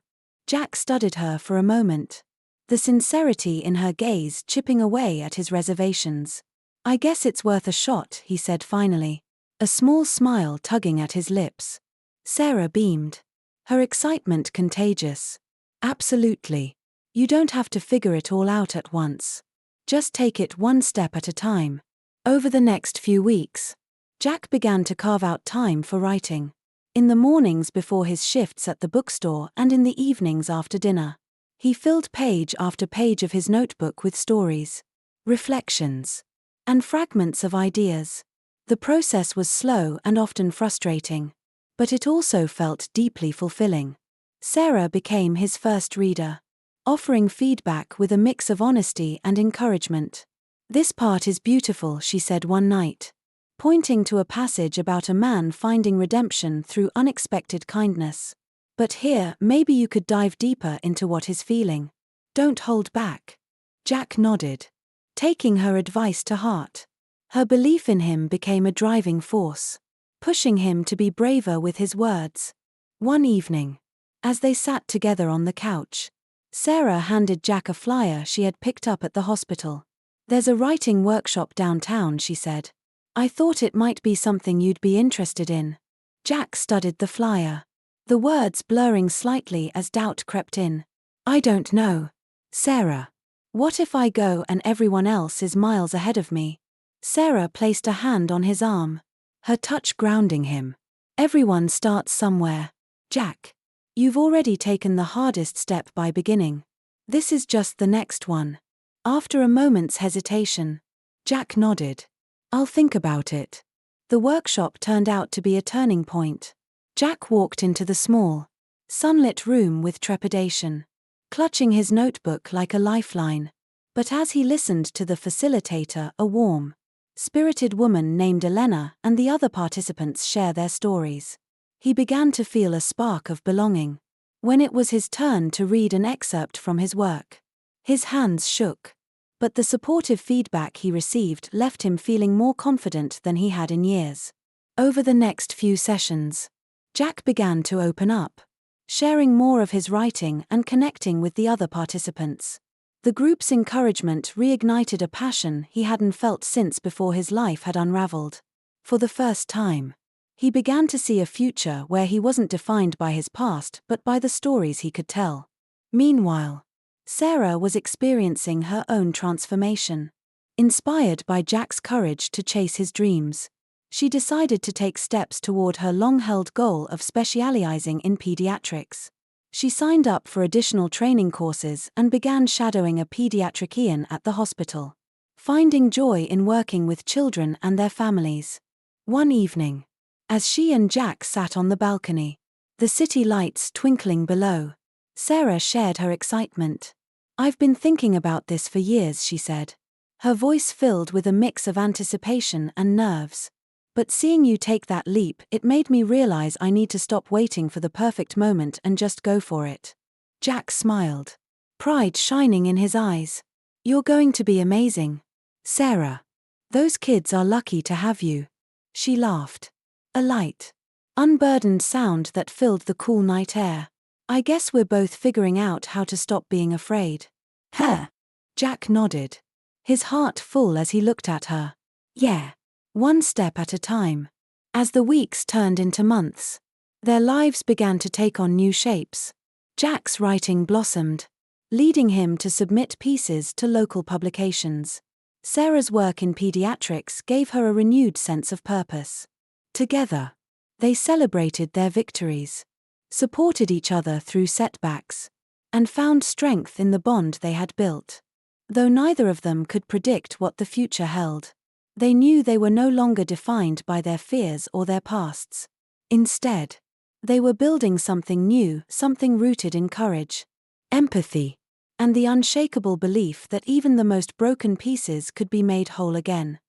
Speaker 1: Jack studied her for a moment, the sincerity in her gaze chipping away at his reservations. I guess it's worth a shot, he said finally, a small smile tugging at his lips. Sarah beamed, her excitement contagious. Absolutely. You don't have to figure it all out at once. Just take it one step at a time. Over the next few weeks, Jack began to carve out time for writing. In the mornings before his shifts at the bookstore and in the evenings after dinner, he filled page after page of his notebook with stories, reflections, and fragments of ideas. The process was slow and often frustrating, but it also felt deeply fulfilling. Sarah became his first reader, offering feedback with a mix of honesty and encouragement. This part is beautiful, she said one night, pointing to a passage about a man finding redemption through unexpected kindness. But here, maybe you could dive deeper into what he's feeling. Don't hold back. Jack nodded, taking her advice to heart. Her belief in him became a driving force, pushing him to be braver with his words. One evening, as they sat together on the couch, Sarah handed Jack a flyer she had picked up at the hospital. There's a writing workshop downtown, she said. I thought it might be something you'd be interested in. Jack studied the flyer, the words blurring slightly as doubt crept in. I don't know, Sarah. What if I go and everyone else is miles ahead of me? Sarah placed a hand on his arm, her touch grounding him. Everyone starts somewhere. Jack, you've already taken the hardest step by beginning. This is just the next one. After a moment's hesitation, Jack nodded. I'll think about it. The workshop turned out to be a turning point. Jack walked into the small, sunlit room with trepidation, clutching his notebook like a lifeline. But as he listened to the facilitator, a warm, spirited woman named Elena, and the other participants share their stories, he began to feel a spark of belonging. When it was his turn to read an excerpt from his work, his hands shook. But the supportive feedback he received left him feeling more confident than he had in years. Over the next few sessions, Jack began to open up, sharing more of his writing and connecting with the other participants. The group's encouragement reignited a passion he hadn't felt since before his life had unraveled. For the first time, he began to see a future where he wasn't defined by his past but by the stories he could tell. Meanwhile, Sarah was experiencing her own transformation. Inspired by Jack's courage to chase his dreams, she decided to take steps toward her long-held goal of specializing in pediatrics. She signed up for additional training courses and began shadowing a pediatrician at the hospital, finding joy in working with children and their families. One evening, as she and Jack sat on the balcony, the city lights twinkling below, Sarah shared her excitement. I've been thinking about this for years, she said, her voice filled with a mix of anticipation and nerves. But seeing you take that leap, it made me realize I need to stop waiting for the perfect moment and just go for it. Jack smiled, pride shining in his eyes. You're going to be amazing, Sarah. Those kids are lucky to have you. She laughed. A light, unburdened sound that filled the cool night air. I guess we're both figuring out how to stop being afraid. Huh? Jack nodded, his heart full as he looked at her. Yeah. One step at a time. As the weeks turned into months, their lives began to take on new shapes. Jack's writing blossomed, leading him to submit pieces to local publications. Sarah's work in pediatrics gave her a renewed sense of purpose. Together, they celebrated their victories, supported each other through setbacks, and found strength in the bond they had built. Though neither of them could predict what the future held, they knew they were no longer defined by their fears or their pasts. Instead, they were building something new, something rooted in courage, empathy, and the unshakable belief that even the most broken pieces could be made whole again.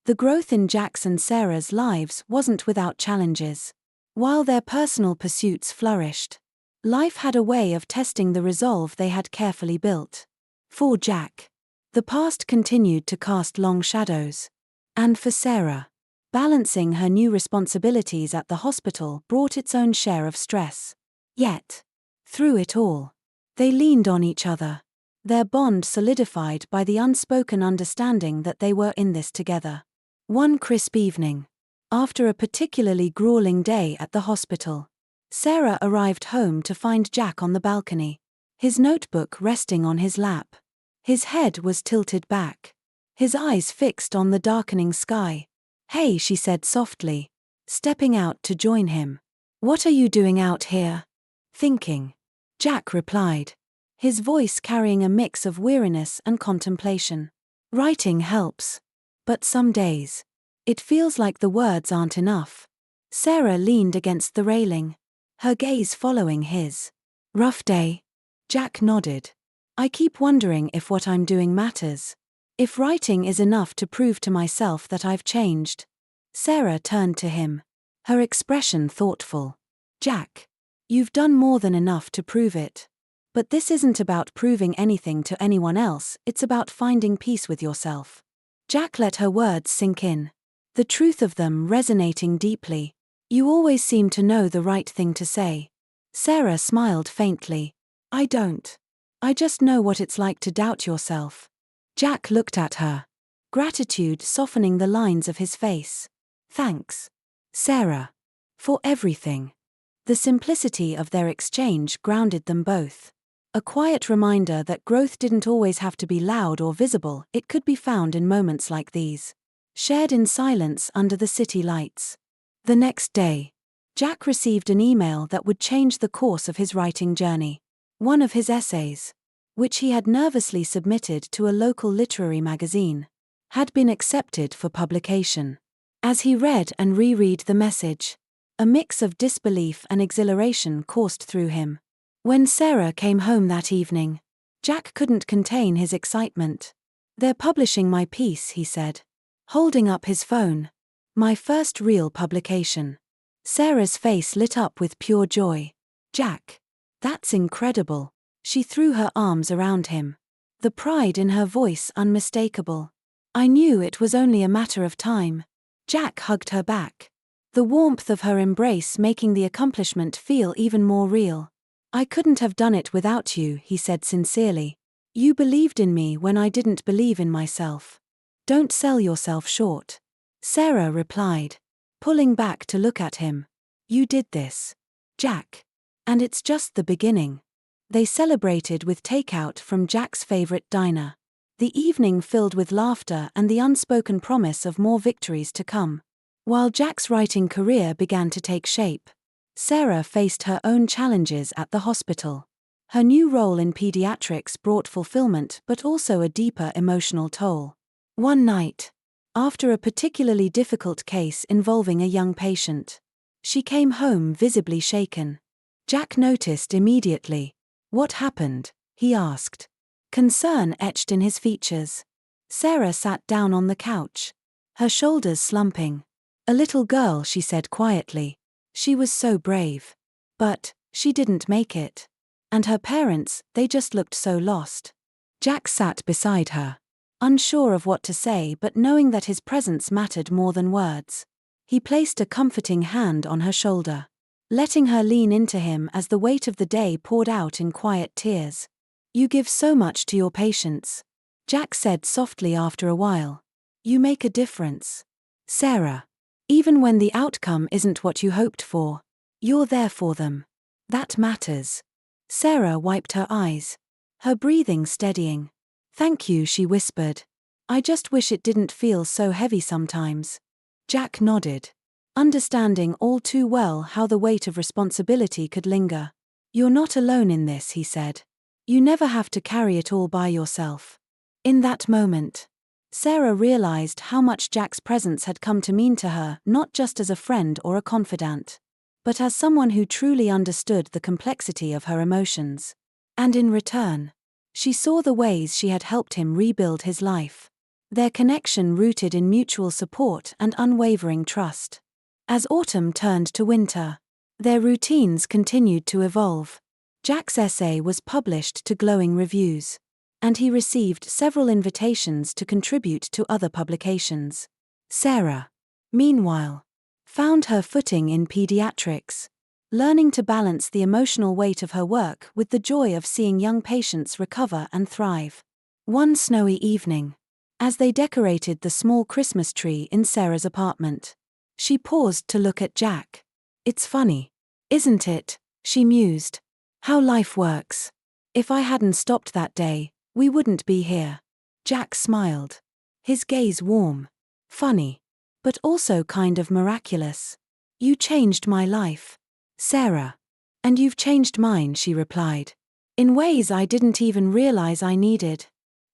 Speaker 1: The growth in Jack's and Sarah's lives wasn't without challenges. While their personal pursuits flourished, life had a way of testing the resolve they had carefully built. For Jack, the past continued to cast long shadows. And for Sarah, balancing her new responsibilities at the hospital brought its own share of stress. Yet, through it all, they leaned on each other, their bond solidified by the unspoken understanding that they were in this together. One crisp evening, after a particularly grueling day at the hospital, Sarah arrived home to find Jack on the balcony, his notebook resting on his lap. His head was tilted back, his eyes fixed on the darkening sky. Hey, she said softly, stepping out to join him. What are you doing out here? Thinking, Jack replied, his voice carrying a mix of weariness and contemplation. Writing helps. But some days, it feels like the words aren't enough. Sarah leaned against the railing, her gaze following his. Rough day? Jack nodded. I keep wondering if what I'm doing matters. If writing is enough to prove to myself that I've changed. Sarah turned to him, her expression thoughtful. Jack, you've done more than enough to prove it. But this isn't about proving anything to anyone else, it's about finding peace with yourself. Jack let her words sink in, the truth of them resonating deeply. You always seem to know the right thing to say. Sarah smiled faintly. I don't. I just know what it's like to doubt yourself. Jack looked at her, gratitude softening the lines of his face. Thanks, Sarah, for everything. The simplicity of their exchange grounded them both. A quiet reminder that growth didn't always have to be loud or visible, it could be found in moments like these, shared in silence under the city lights. The next day, Jack received an email that would change the course of his writing journey. One of his essays, which he had nervously submitted to a local literary magazine, had been accepted for publication. As he read and reread the message, a mix of disbelief and exhilaration coursed through him. When Sarah came home that evening, Jack couldn't contain his excitement. "They're publishing my piece," he said, holding up his phone. "My first real publication." Sarah's face lit up with pure joy. "Jack, that's incredible." She threw her arms around him, the pride in her voice unmistakable. "I knew it was only a matter of time." Jack hugged her back, the warmth of her embrace making the accomplishment feel even more real. "I couldn't have done it without you," he said sincerely. "You believed in me when I didn't believe in myself. Don't sell yourself short." Sarah replied, pulling back to look at him. "You did this, Jack. And it's just the beginning." They celebrated with takeout from Jack's favorite diner, the evening filled with laughter and the unspoken promise of more victories to come. While Jack's writing career began to take shape, Sarah faced her own challenges at the hospital. Her new role in pediatrics brought fulfillment but also a deeper emotional toll. One night, after a particularly difficult case involving a young patient, she came home visibly shaken. Jack noticed immediately. "What happened?" he asked, concern etched in his features. Sarah sat down on the couch, her shoulders slumping. "A little girl," she said quietly. "She was so brave. But she didn't make it. And her parents, they just looked so lost." Jack sat beside her, unsure of what to say but knowing that his presence mattered more than words. He placed a comforting hand on her shoulder, letting her lean into him as the weight of the day poured out in quiet tears. "You give so much to your patients," Jack said softly after a while. "You make a difference, Sarah. Even when the outcome isn't what you hoped for, you're there for them. That matters." Sarah wiped her eyes, her breathing steadying. "Thank you," she whispered. "I just wish it didn't feel so heavy sometimes." Jack nodded, understanding all too well how the weight of responsibility could linger. "You're not alone in this," he said. "You never have to carry it all by yourself." In that moment, Sarah realized how much Jack's presence had come to mean to her, not just as a friend or a confidant, but as someone who truly understood the complexity of her emotions. And in return, she saw the ways she had helped him rebuild his life, their connection rooted in mutual support and unwavering trust. As autumn turned to winter, their routines continued to evolve. Jack's essay was published to glowing reviews, and he received several invitations to contribute to other publications. Sarah, meanwhile, found her footing in pediatrics, learning to balance the emotional weight of her work with the joy of seeing young patients recover and thrive. One snowy evening, as they decorated the small Christmas tree in Sarah's apartment, she paused to look at Jack. "It's funny, isn't it?" she mused. "How life works. If I hadn't stopped that day, we wouldn't be here." Jack smiled, his gaze warm. "Funny, but also kind of miraculous. You changed my life, Sarah. And you've changed mine," she replied, "in ways I didn't even realize I needed."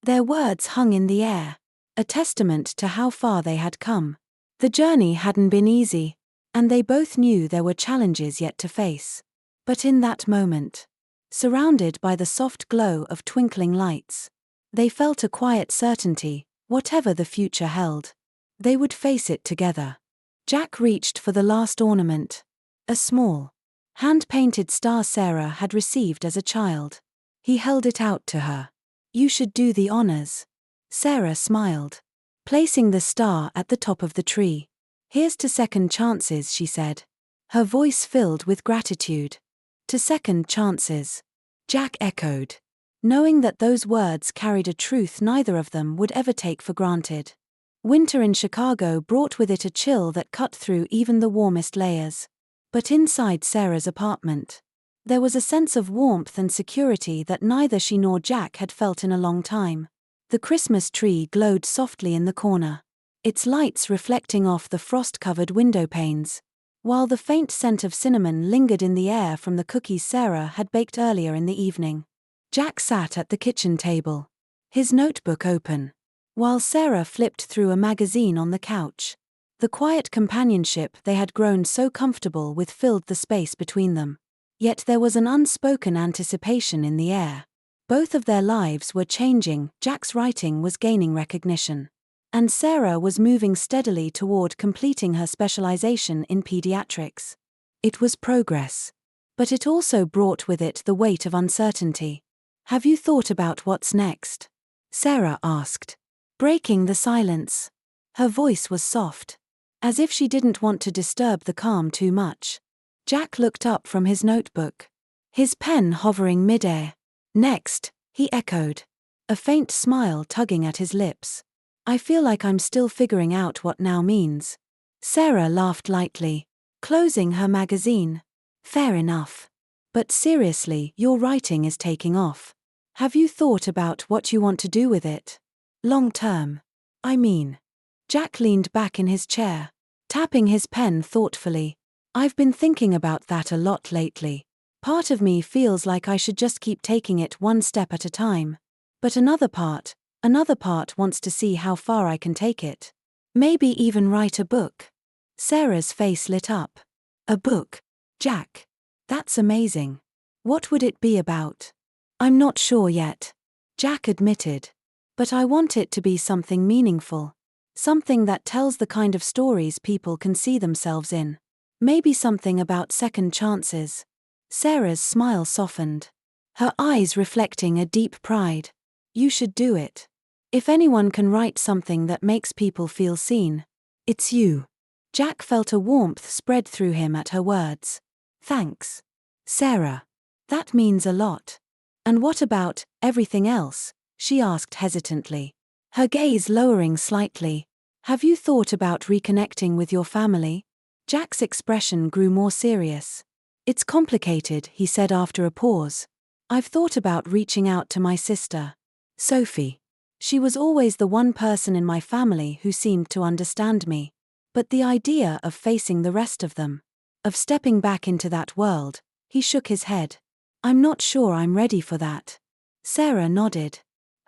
Speaker 1: Their words hung in the air, a testament to how far they had come. The journey hadn't been easy, and they both knew there were challenges yet to face. But in that moment, surrounded by the soft glow of twinkling lights, they felt a quiet certainty, whatever the future held, they would face it together. Jack reached for the last ornament, a small, hand-painted star Sarah had received as a child. He held it out to her. "You should do the honors." Sarah smiled, placing the star at the top of the tree. "Here's to second chances," she said, her voice filled with gratitude. "To second chances," Jack echoed, knowing that those words carried a truth neither of them would ever take for granted. Winter in Chicago brought with it a chill that cut through even the warmest layers. But inside Sarah's apartment, There was a sense of warmth and security that neither she nor Jack had felt in a long time. The Christmas tree glowed softly in the corner, its lights reflecting off the frost-covered window panes, while the faint scent of cinnamon lingered in the air from the cookies Sarah had baked earlier in the evening. Jack sat at the kitchen table, his notebook open, while Sarah flipped through a magazine on the couch. The quiet companionship they had grown so comfortable with filled the space between them. Yet there was an unspoken anticipation in the air. Both of their lives were changing. Jack's writing was gaining recognition, and Sarah was moving steadily toward completing her specialization in pediatrics. It was progress, but it also brought with it the weight of uncertainty. "Have you thought about what's next?" Sarah asked, breaking the silence. Her voice was soft, as if she didn't want to disturb the calm too much. Jack looked up from his notebook, his pen hovering mid-air. "Next," he echoed, a faint smile tugging at his lips. "I feel like I'm still figuring out what now means." Sarah laughed lightly, closing her magazine. "Fair enough. But seriously, your writing is taking off. Have you thought about what you want to do with it? Long term, I mean." Jack leaned back in his chair, tapping his pen thoughtfully. "I've been thinking about that a lot lately. Part of me feels like I should just keep taking it one step at a time. But another part wants to see how far I can take it. Maybe even write a book." Sarah's face lit up. "A book? Jack? That's amazing. What would it be about?" "I'm not sure yet," Jack admitted. "But I want it to be something meaningful. Something that tells the kind of stories people can see themselves in. Maybe something about second chances." Sarah's smile softened, her eyes reflecting a deep pride. "You should do it. If anyone can write something that makes people feel seen, it's you." Jack felt a warmth spread through him at her words. "Thanks, Sarah. That means a lot." "And what about everything else?" she asked hesitantly, her gaze lowering slightly. "Have you thought about reconnecting with your family?" Jack's expression grew more serious. "It's complicated," he said after a pause. "I've thought about reaching out to my sister, Sophie. She was always the one person in my family who seemed to understand me. But the idea of facing the rest of them, of stepping back into that world," he shook his head. "I'm not sure I'm ready for that." Sarah nodded,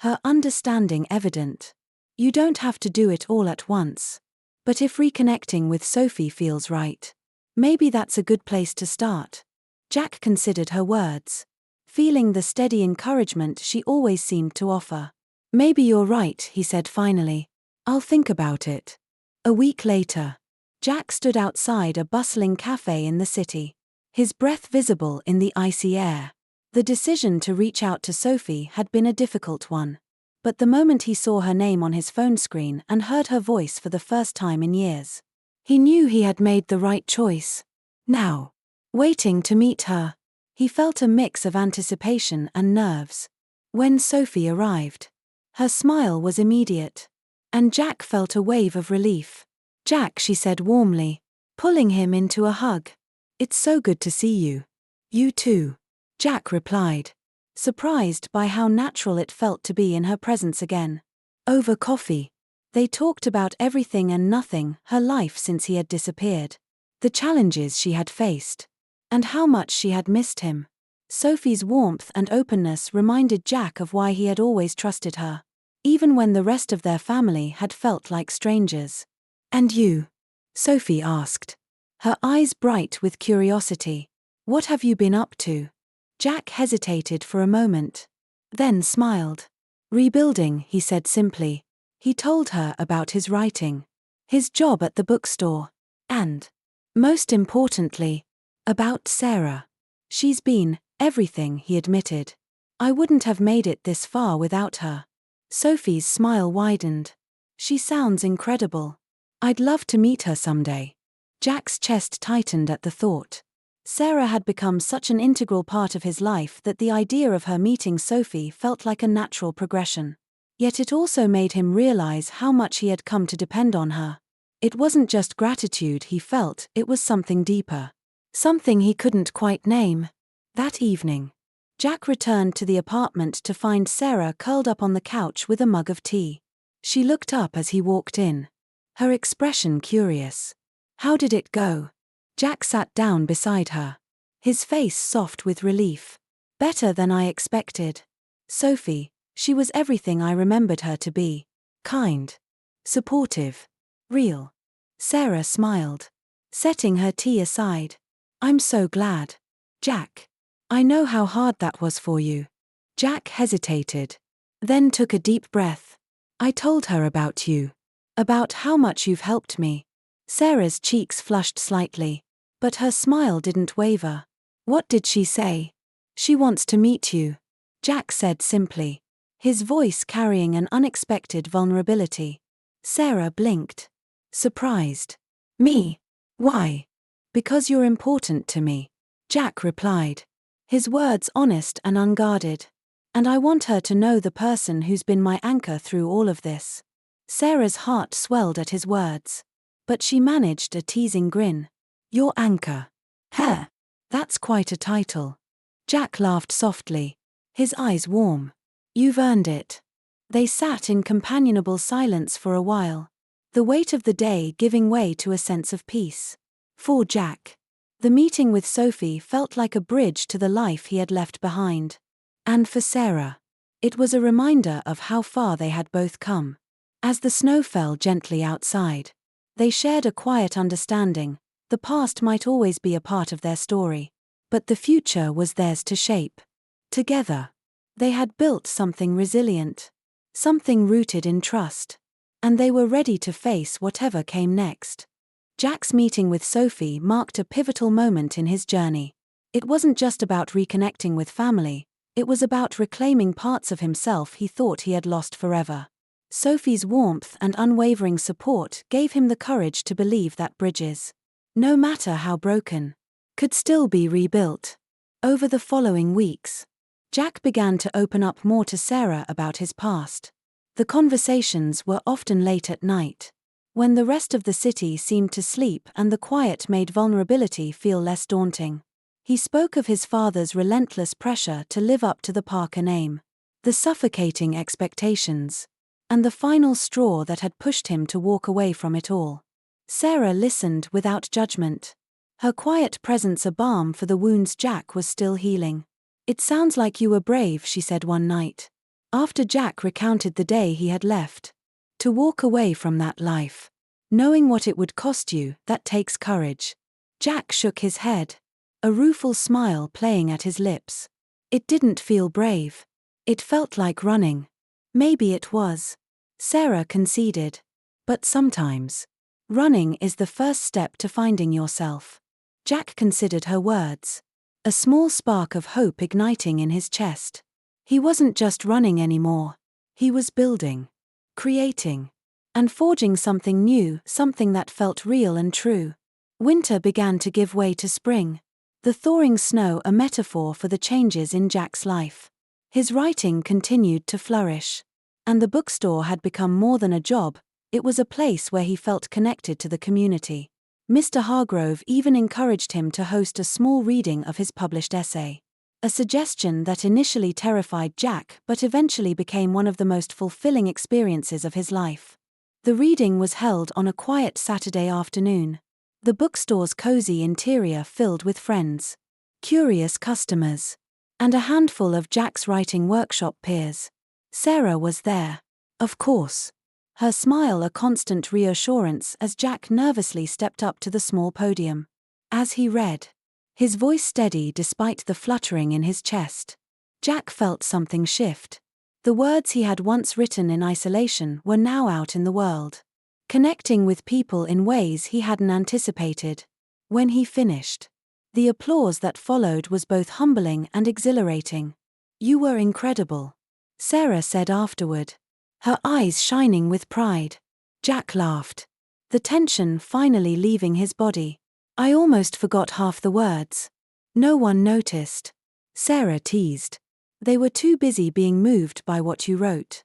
Speaker 1: her understanding evident. "You don't have to do it all at once. But if reconnecting with Sophie feels right, maybe that's a good place to start." Jack considered her words, feeling the steady encouragement she always seemed to offer. "Maybe you're right," he said finally. "I'll think about it." A week later, Jack stood outside a bustling cafe in the city, his breath visible in the icy air. The decision to reach out to Sophie had been a difficult one. But the moment he saw her name on his phone screen and heard her voice for the first time in years, he knew he had made the right choice. Now, waiting to meet her, he felt a mix of anticipation and nerves. When Sophie arrived, her smile was immediate, and Jack felt a wave of relief. "Jack," she said warmly, pulling him into a hug. "It's so good to see you." "You too," Jack replied, surprised by how natural it felt to be in her presence again. Over coffee, they talked about everything and nothing, her life since he had disappeared, the challenges she had faced, and how much she had missed him. Sophie's warmth and openness reminded Jack of why he had always trusted her, even when the rest of their family had felt like strangers. "And you?" Sophie asked, her eyes bright with curiosity. "What have you been up to?" Jack hesitated for a moment, then smiled. "Rebuilding," he said simply. He told her about his writing, his job at the bookstore, and, most importantly, about Sarah. "She's been everything," he admitted. "I wouldn't have made it this far without her." Sophie's smile widened. "She sounds incredible. I'd love to meet her someday." Jack's chest tightened at the thought. Sarah had become such an integral part of his life that the idea of her meeting Sophie felt like a natural progression. Yet it also made him realize how much he had come to depend on her. It wasn't just gratitude he felt, it was something deeper. Something he couldn't quite name. That evening, Jack returned to the apartment to find Sarah curled up on the couch with a mug of tea. She looked up as he walked in, her expression curious. "How did it go?" Jack sat down beside her, his face soft with relief. "Better than I expected. Sophie, she was everything I remembered her to be. Kind, supportive, real." Sarah smiled, setting her tea aside. "I'm so glad. Jack. I know how hard that was for you." Jack hesitated, then took a deep breath. "I told her about you. About how much you've helped me." Sarah's cheeks flushed slightly, but her smile didn't waver. "What did she say?" "She wants to meet you," Jack said simply, his voice carrying an unexpected vulnerability. Sarah blinked, surprised. "Me? Why?" "Because you're important to me," Jack replied, his words honest and unguarded. "And I want her to know the person who's been my anchor through all of this." Sarah's heart swelled at his words, but she managed a teasing grin. "Your anchor? Heh, that's quite a title." Jack laughed softly, his eyes warm. "You've earned it." They sat in companionable silence for a while, the weight of the day giving way to a sense of peace. For Jack, the meeting with Sophie felt like a bridge to the life he had left behind. And for Sarah, it was a reminder of how far they had both come. As the snow fell gently outside, they shared a quiet understanding. The past might always be a part of their story, but the future was theirs to shape. Together, they had built something resilient, something rooted in trust, and they were ready to face whatever came next. Jack's meeting with Sophie marked a pivotal moment in his journey. It wasn't just about reconnecting with family, it was about reclaiming parts of himself he thought he had lost forever. Sophie's warmth and unwavering support gave him the courage to believe that bridges, no matter how broken, could still be rebuilt. Over the following weeks, Jack began to open up more to Sarah about his past. The conversations were often late at night, when the rest of the city seemed to sleep and the quiet made vulnerability feel less daunting. He spoke of his father's relentless pressure to live up to the Parker name, the suffocating expectations, and the final straw that had pushed him to walk away from it all. Sarah listened without judgment, her quiet presence a balm for the wounds Jack was still healing. "It sounds like you were brave," she said one night, after Jack recounted the day he had left. "To walk away from that life, knowing what it would cost you, that takes courage." Jack shook his head, a rueful smile playing at his lips. "It didn't feel brave. It felt like running." "Maybe it was," Sarah conceded. "But sometimes, running is the first step to finding yourself." Jack considered her words, a small spark of hope igniting in his chest. He wasn't just running anymore. He was building, creating, and forging something new, something that felt real and true. Winter began to give way to spring, the thawing snow a metaphor for the changes in Jack's life. His writing continued to flourish, and the bookstore had become more than a job, it was a place where he felt connected to the community. Mr. Hargrove even encouraged him to host a small reading of his published essay, a suggestion that initially terrified Jack but eventually became one of the most fulfilling experiences of his life. The reading was held on a quiet Saturday afternoon, the bookstore's cozy interior filled with friends, curious customers, and a handful of Jack's writing workshop peers. Sarah was there, of course, her smile a constant reassurance as Jack nervously stepped up to the small podium. As he read, his voice steady despite the fluttering in his chest, Jack felt something shift. The words he had once written in isolation were now out in the world, connecting with people in ways he hadn't anticipated. When he finished, the applause that followed was both humbling and exhilarating. "You were incredible," Sarah said afterward, her eyes shining with pride. Jack laughed, the tension finally leaving his body. "I almost forgot half the words." "No one noticed," Sarah teased. "They were too busy being moved by what you wrote."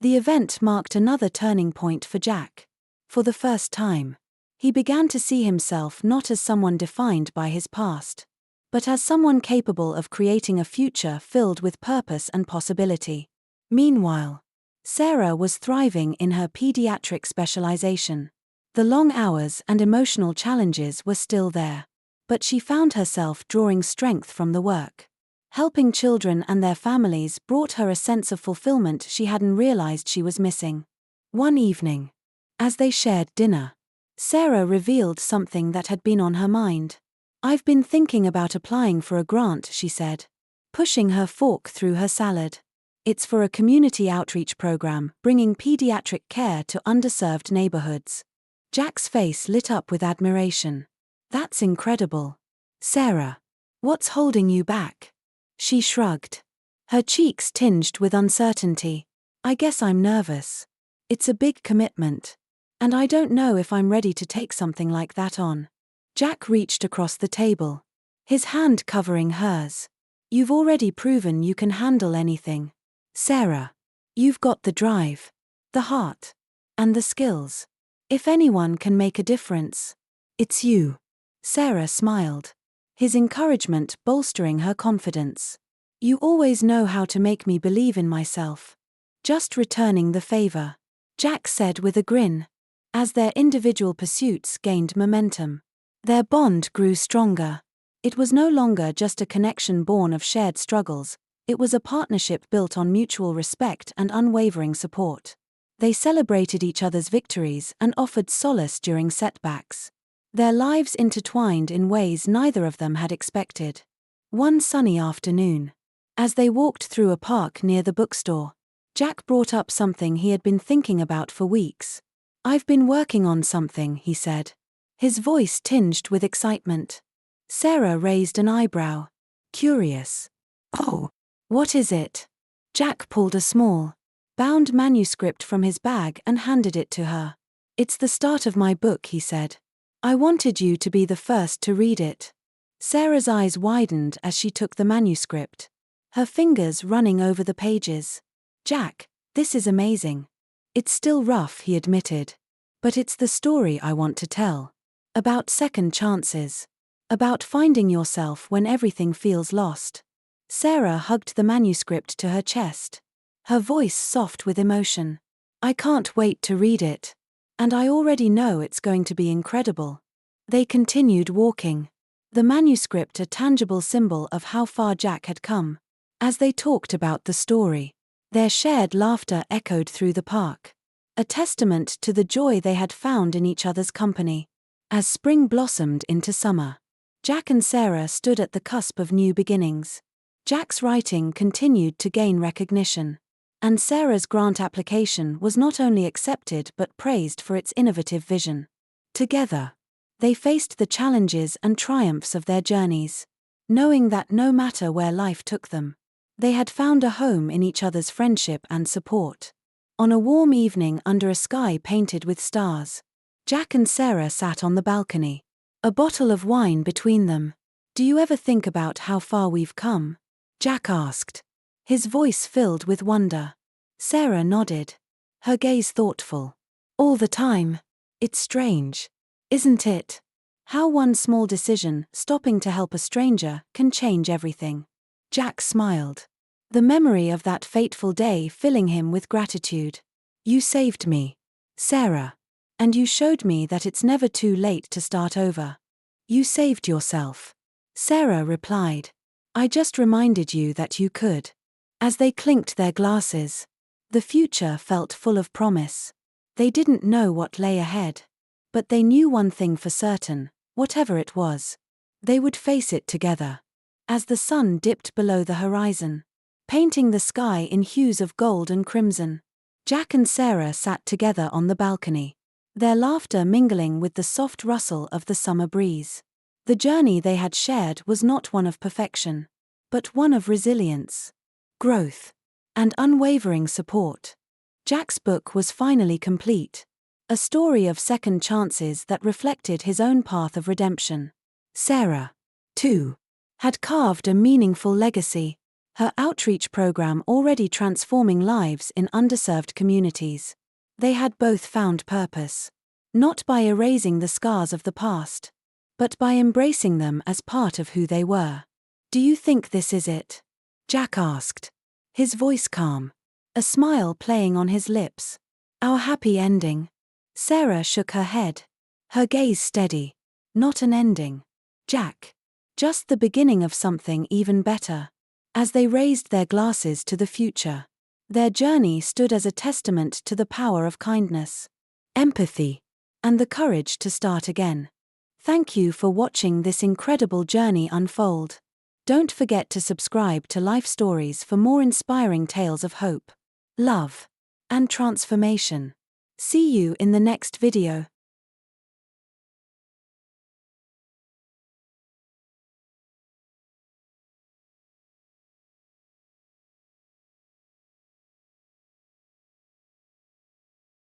Speaker 1: The event marked another turning point for Jack. For the first time, he began to see himself not as someone defined by his past, but as someone capable of creating a future filled with purpose and possibility. Meanwhile, Sarah was thriving in her pediatric specialization. The long hours and emotional challenges were still there, but she found herself drawing strength from the work. Helping children and their families brought her a sense of fulfillment she hadn't realized she was missing. One evening, as they shared dinner, Sarah revealed something that had been on her mind. "I've been thinking about applying for a grant," she said, pushing her fork through her salad. "It's for a community outreach program bringing pediatric care to underserved neighborhoods." Jack's face lit up with admiration. "That's incredible. Sarah, what's holding you back?" She shrugged, her cheeks tinged with uncertainty. "I guess I'm nervous. It's a big commitment, and I don't know if I'm ready to take something like that on." Jack reached across the table, his hand covering hers. "You've already proven you can handle anything. Sarah, you've got the drive, the heart, and the skills. If anyone can make a difference, it's you." Sarah smiled, his encouragement bolstering her confidence. "You always know how to make me believe in myself." "Just returning the favor," Jack said with a grin. As their individual pursuits gained momentum, their bond grew stronger. It was no longer just a connection born of shared struggles, it was a partnership built on mutual respect and unwavering support. They celebrated each other's victories and offered solace during setbacks. Their lives intertwined in ways neither of them had expected. One sunny afternoon, as they walked through a park near the bookstore, Jack brought up something he had been thinking about for weeks. "I've been working on something," he said, his voice tinged with excitement. Sarah raised an eyebrow, curious. "Oh, what is it?" Jack pulled a small, bound manuscript from his bag and handed it to her. "It's the start of my book," he said. "I wanted you to be the first to read it." Sarah's eyes widened as she took the manuscript, her fingers running over the pages. "Jack, this is amazing." "It's still rough," he admitted. "But it's the story I want to tell. About second chances. About finding yourself when everything feels lost." Sarah hugged the manuscript to her chest, her voice soft with emotion. "I can't wait to read it. And I already know it's going to be incredible." They continued walking, the manuscript a tangible symbol of how far Jack had come. As they talked about the story, their shared laughter echoed through the park, a testament to the joy they had found in each other's company. As spring blossomed into summer, Jack and Sarah stood at the cusp of new beginnings. Jack's writing continued to gain recognition, and Sarah's grant application was not only accepted but praised for its innovative vision. Together, they faced the challenges and triumphs of their journeys, knowing that no matter where life took them, they had found a home in each other's friendship and support. On a warm evening under a sky painted with stars, Jack and Sarah sat on the balcony, a bottle of wine between them. "Do you ever think about how far we've come?" Jack asked, his voice filled with wonder. Sarah nodded, her gaze thoughtful. "All the time. It's strange, isn't it? How one small decision, stopping to help a stranger, can change everything." Jack smiled, the memory of that fateful day filling him with gratitude. "You saved me, Sarah. And you showed me that it's never too late to start over." "You saved yourself," Sarah replied. "I just reminded you that you could." As they clinked their glasses, the future felt full of promise. They didn't know what lay ahead, but they knew one thing for certain: whatever it was, they would face it together. As the sun dipped below the horizon, painting the sky in hues of gold and crimson, Jack and Sarah sat together on the balcony, their laughter mingling with the soft rustle of the summer breeze. The journey they had shared was not one of perfection, but one of resilience, growth, and unwavering support. Jack's book was finally complete, a story of second chances that reflected his own path of redemption. Sarah, too, had carved a meaningful legacy, her outreach program already transforming lives in underserved communities. They had both found purpose, not by erasing the scars of the past, but by embracing them as part of who they were. Do you think this is it? Jack asked, his voice calm, a smile playing on his lips. Our happy ending? Sarah shook her head, her gaze steady. Not an ending, Jack. Just the beginning of something even better. As they raised their glasses to the future, their journey stood as a testament to the power of kindness, empathy, and the courage to start again. Thank you for watching this incredible journey unfold. Don't forget to subscribe to Life Stories for more inspiring tales of hope, love, and transformation. See you in the next video.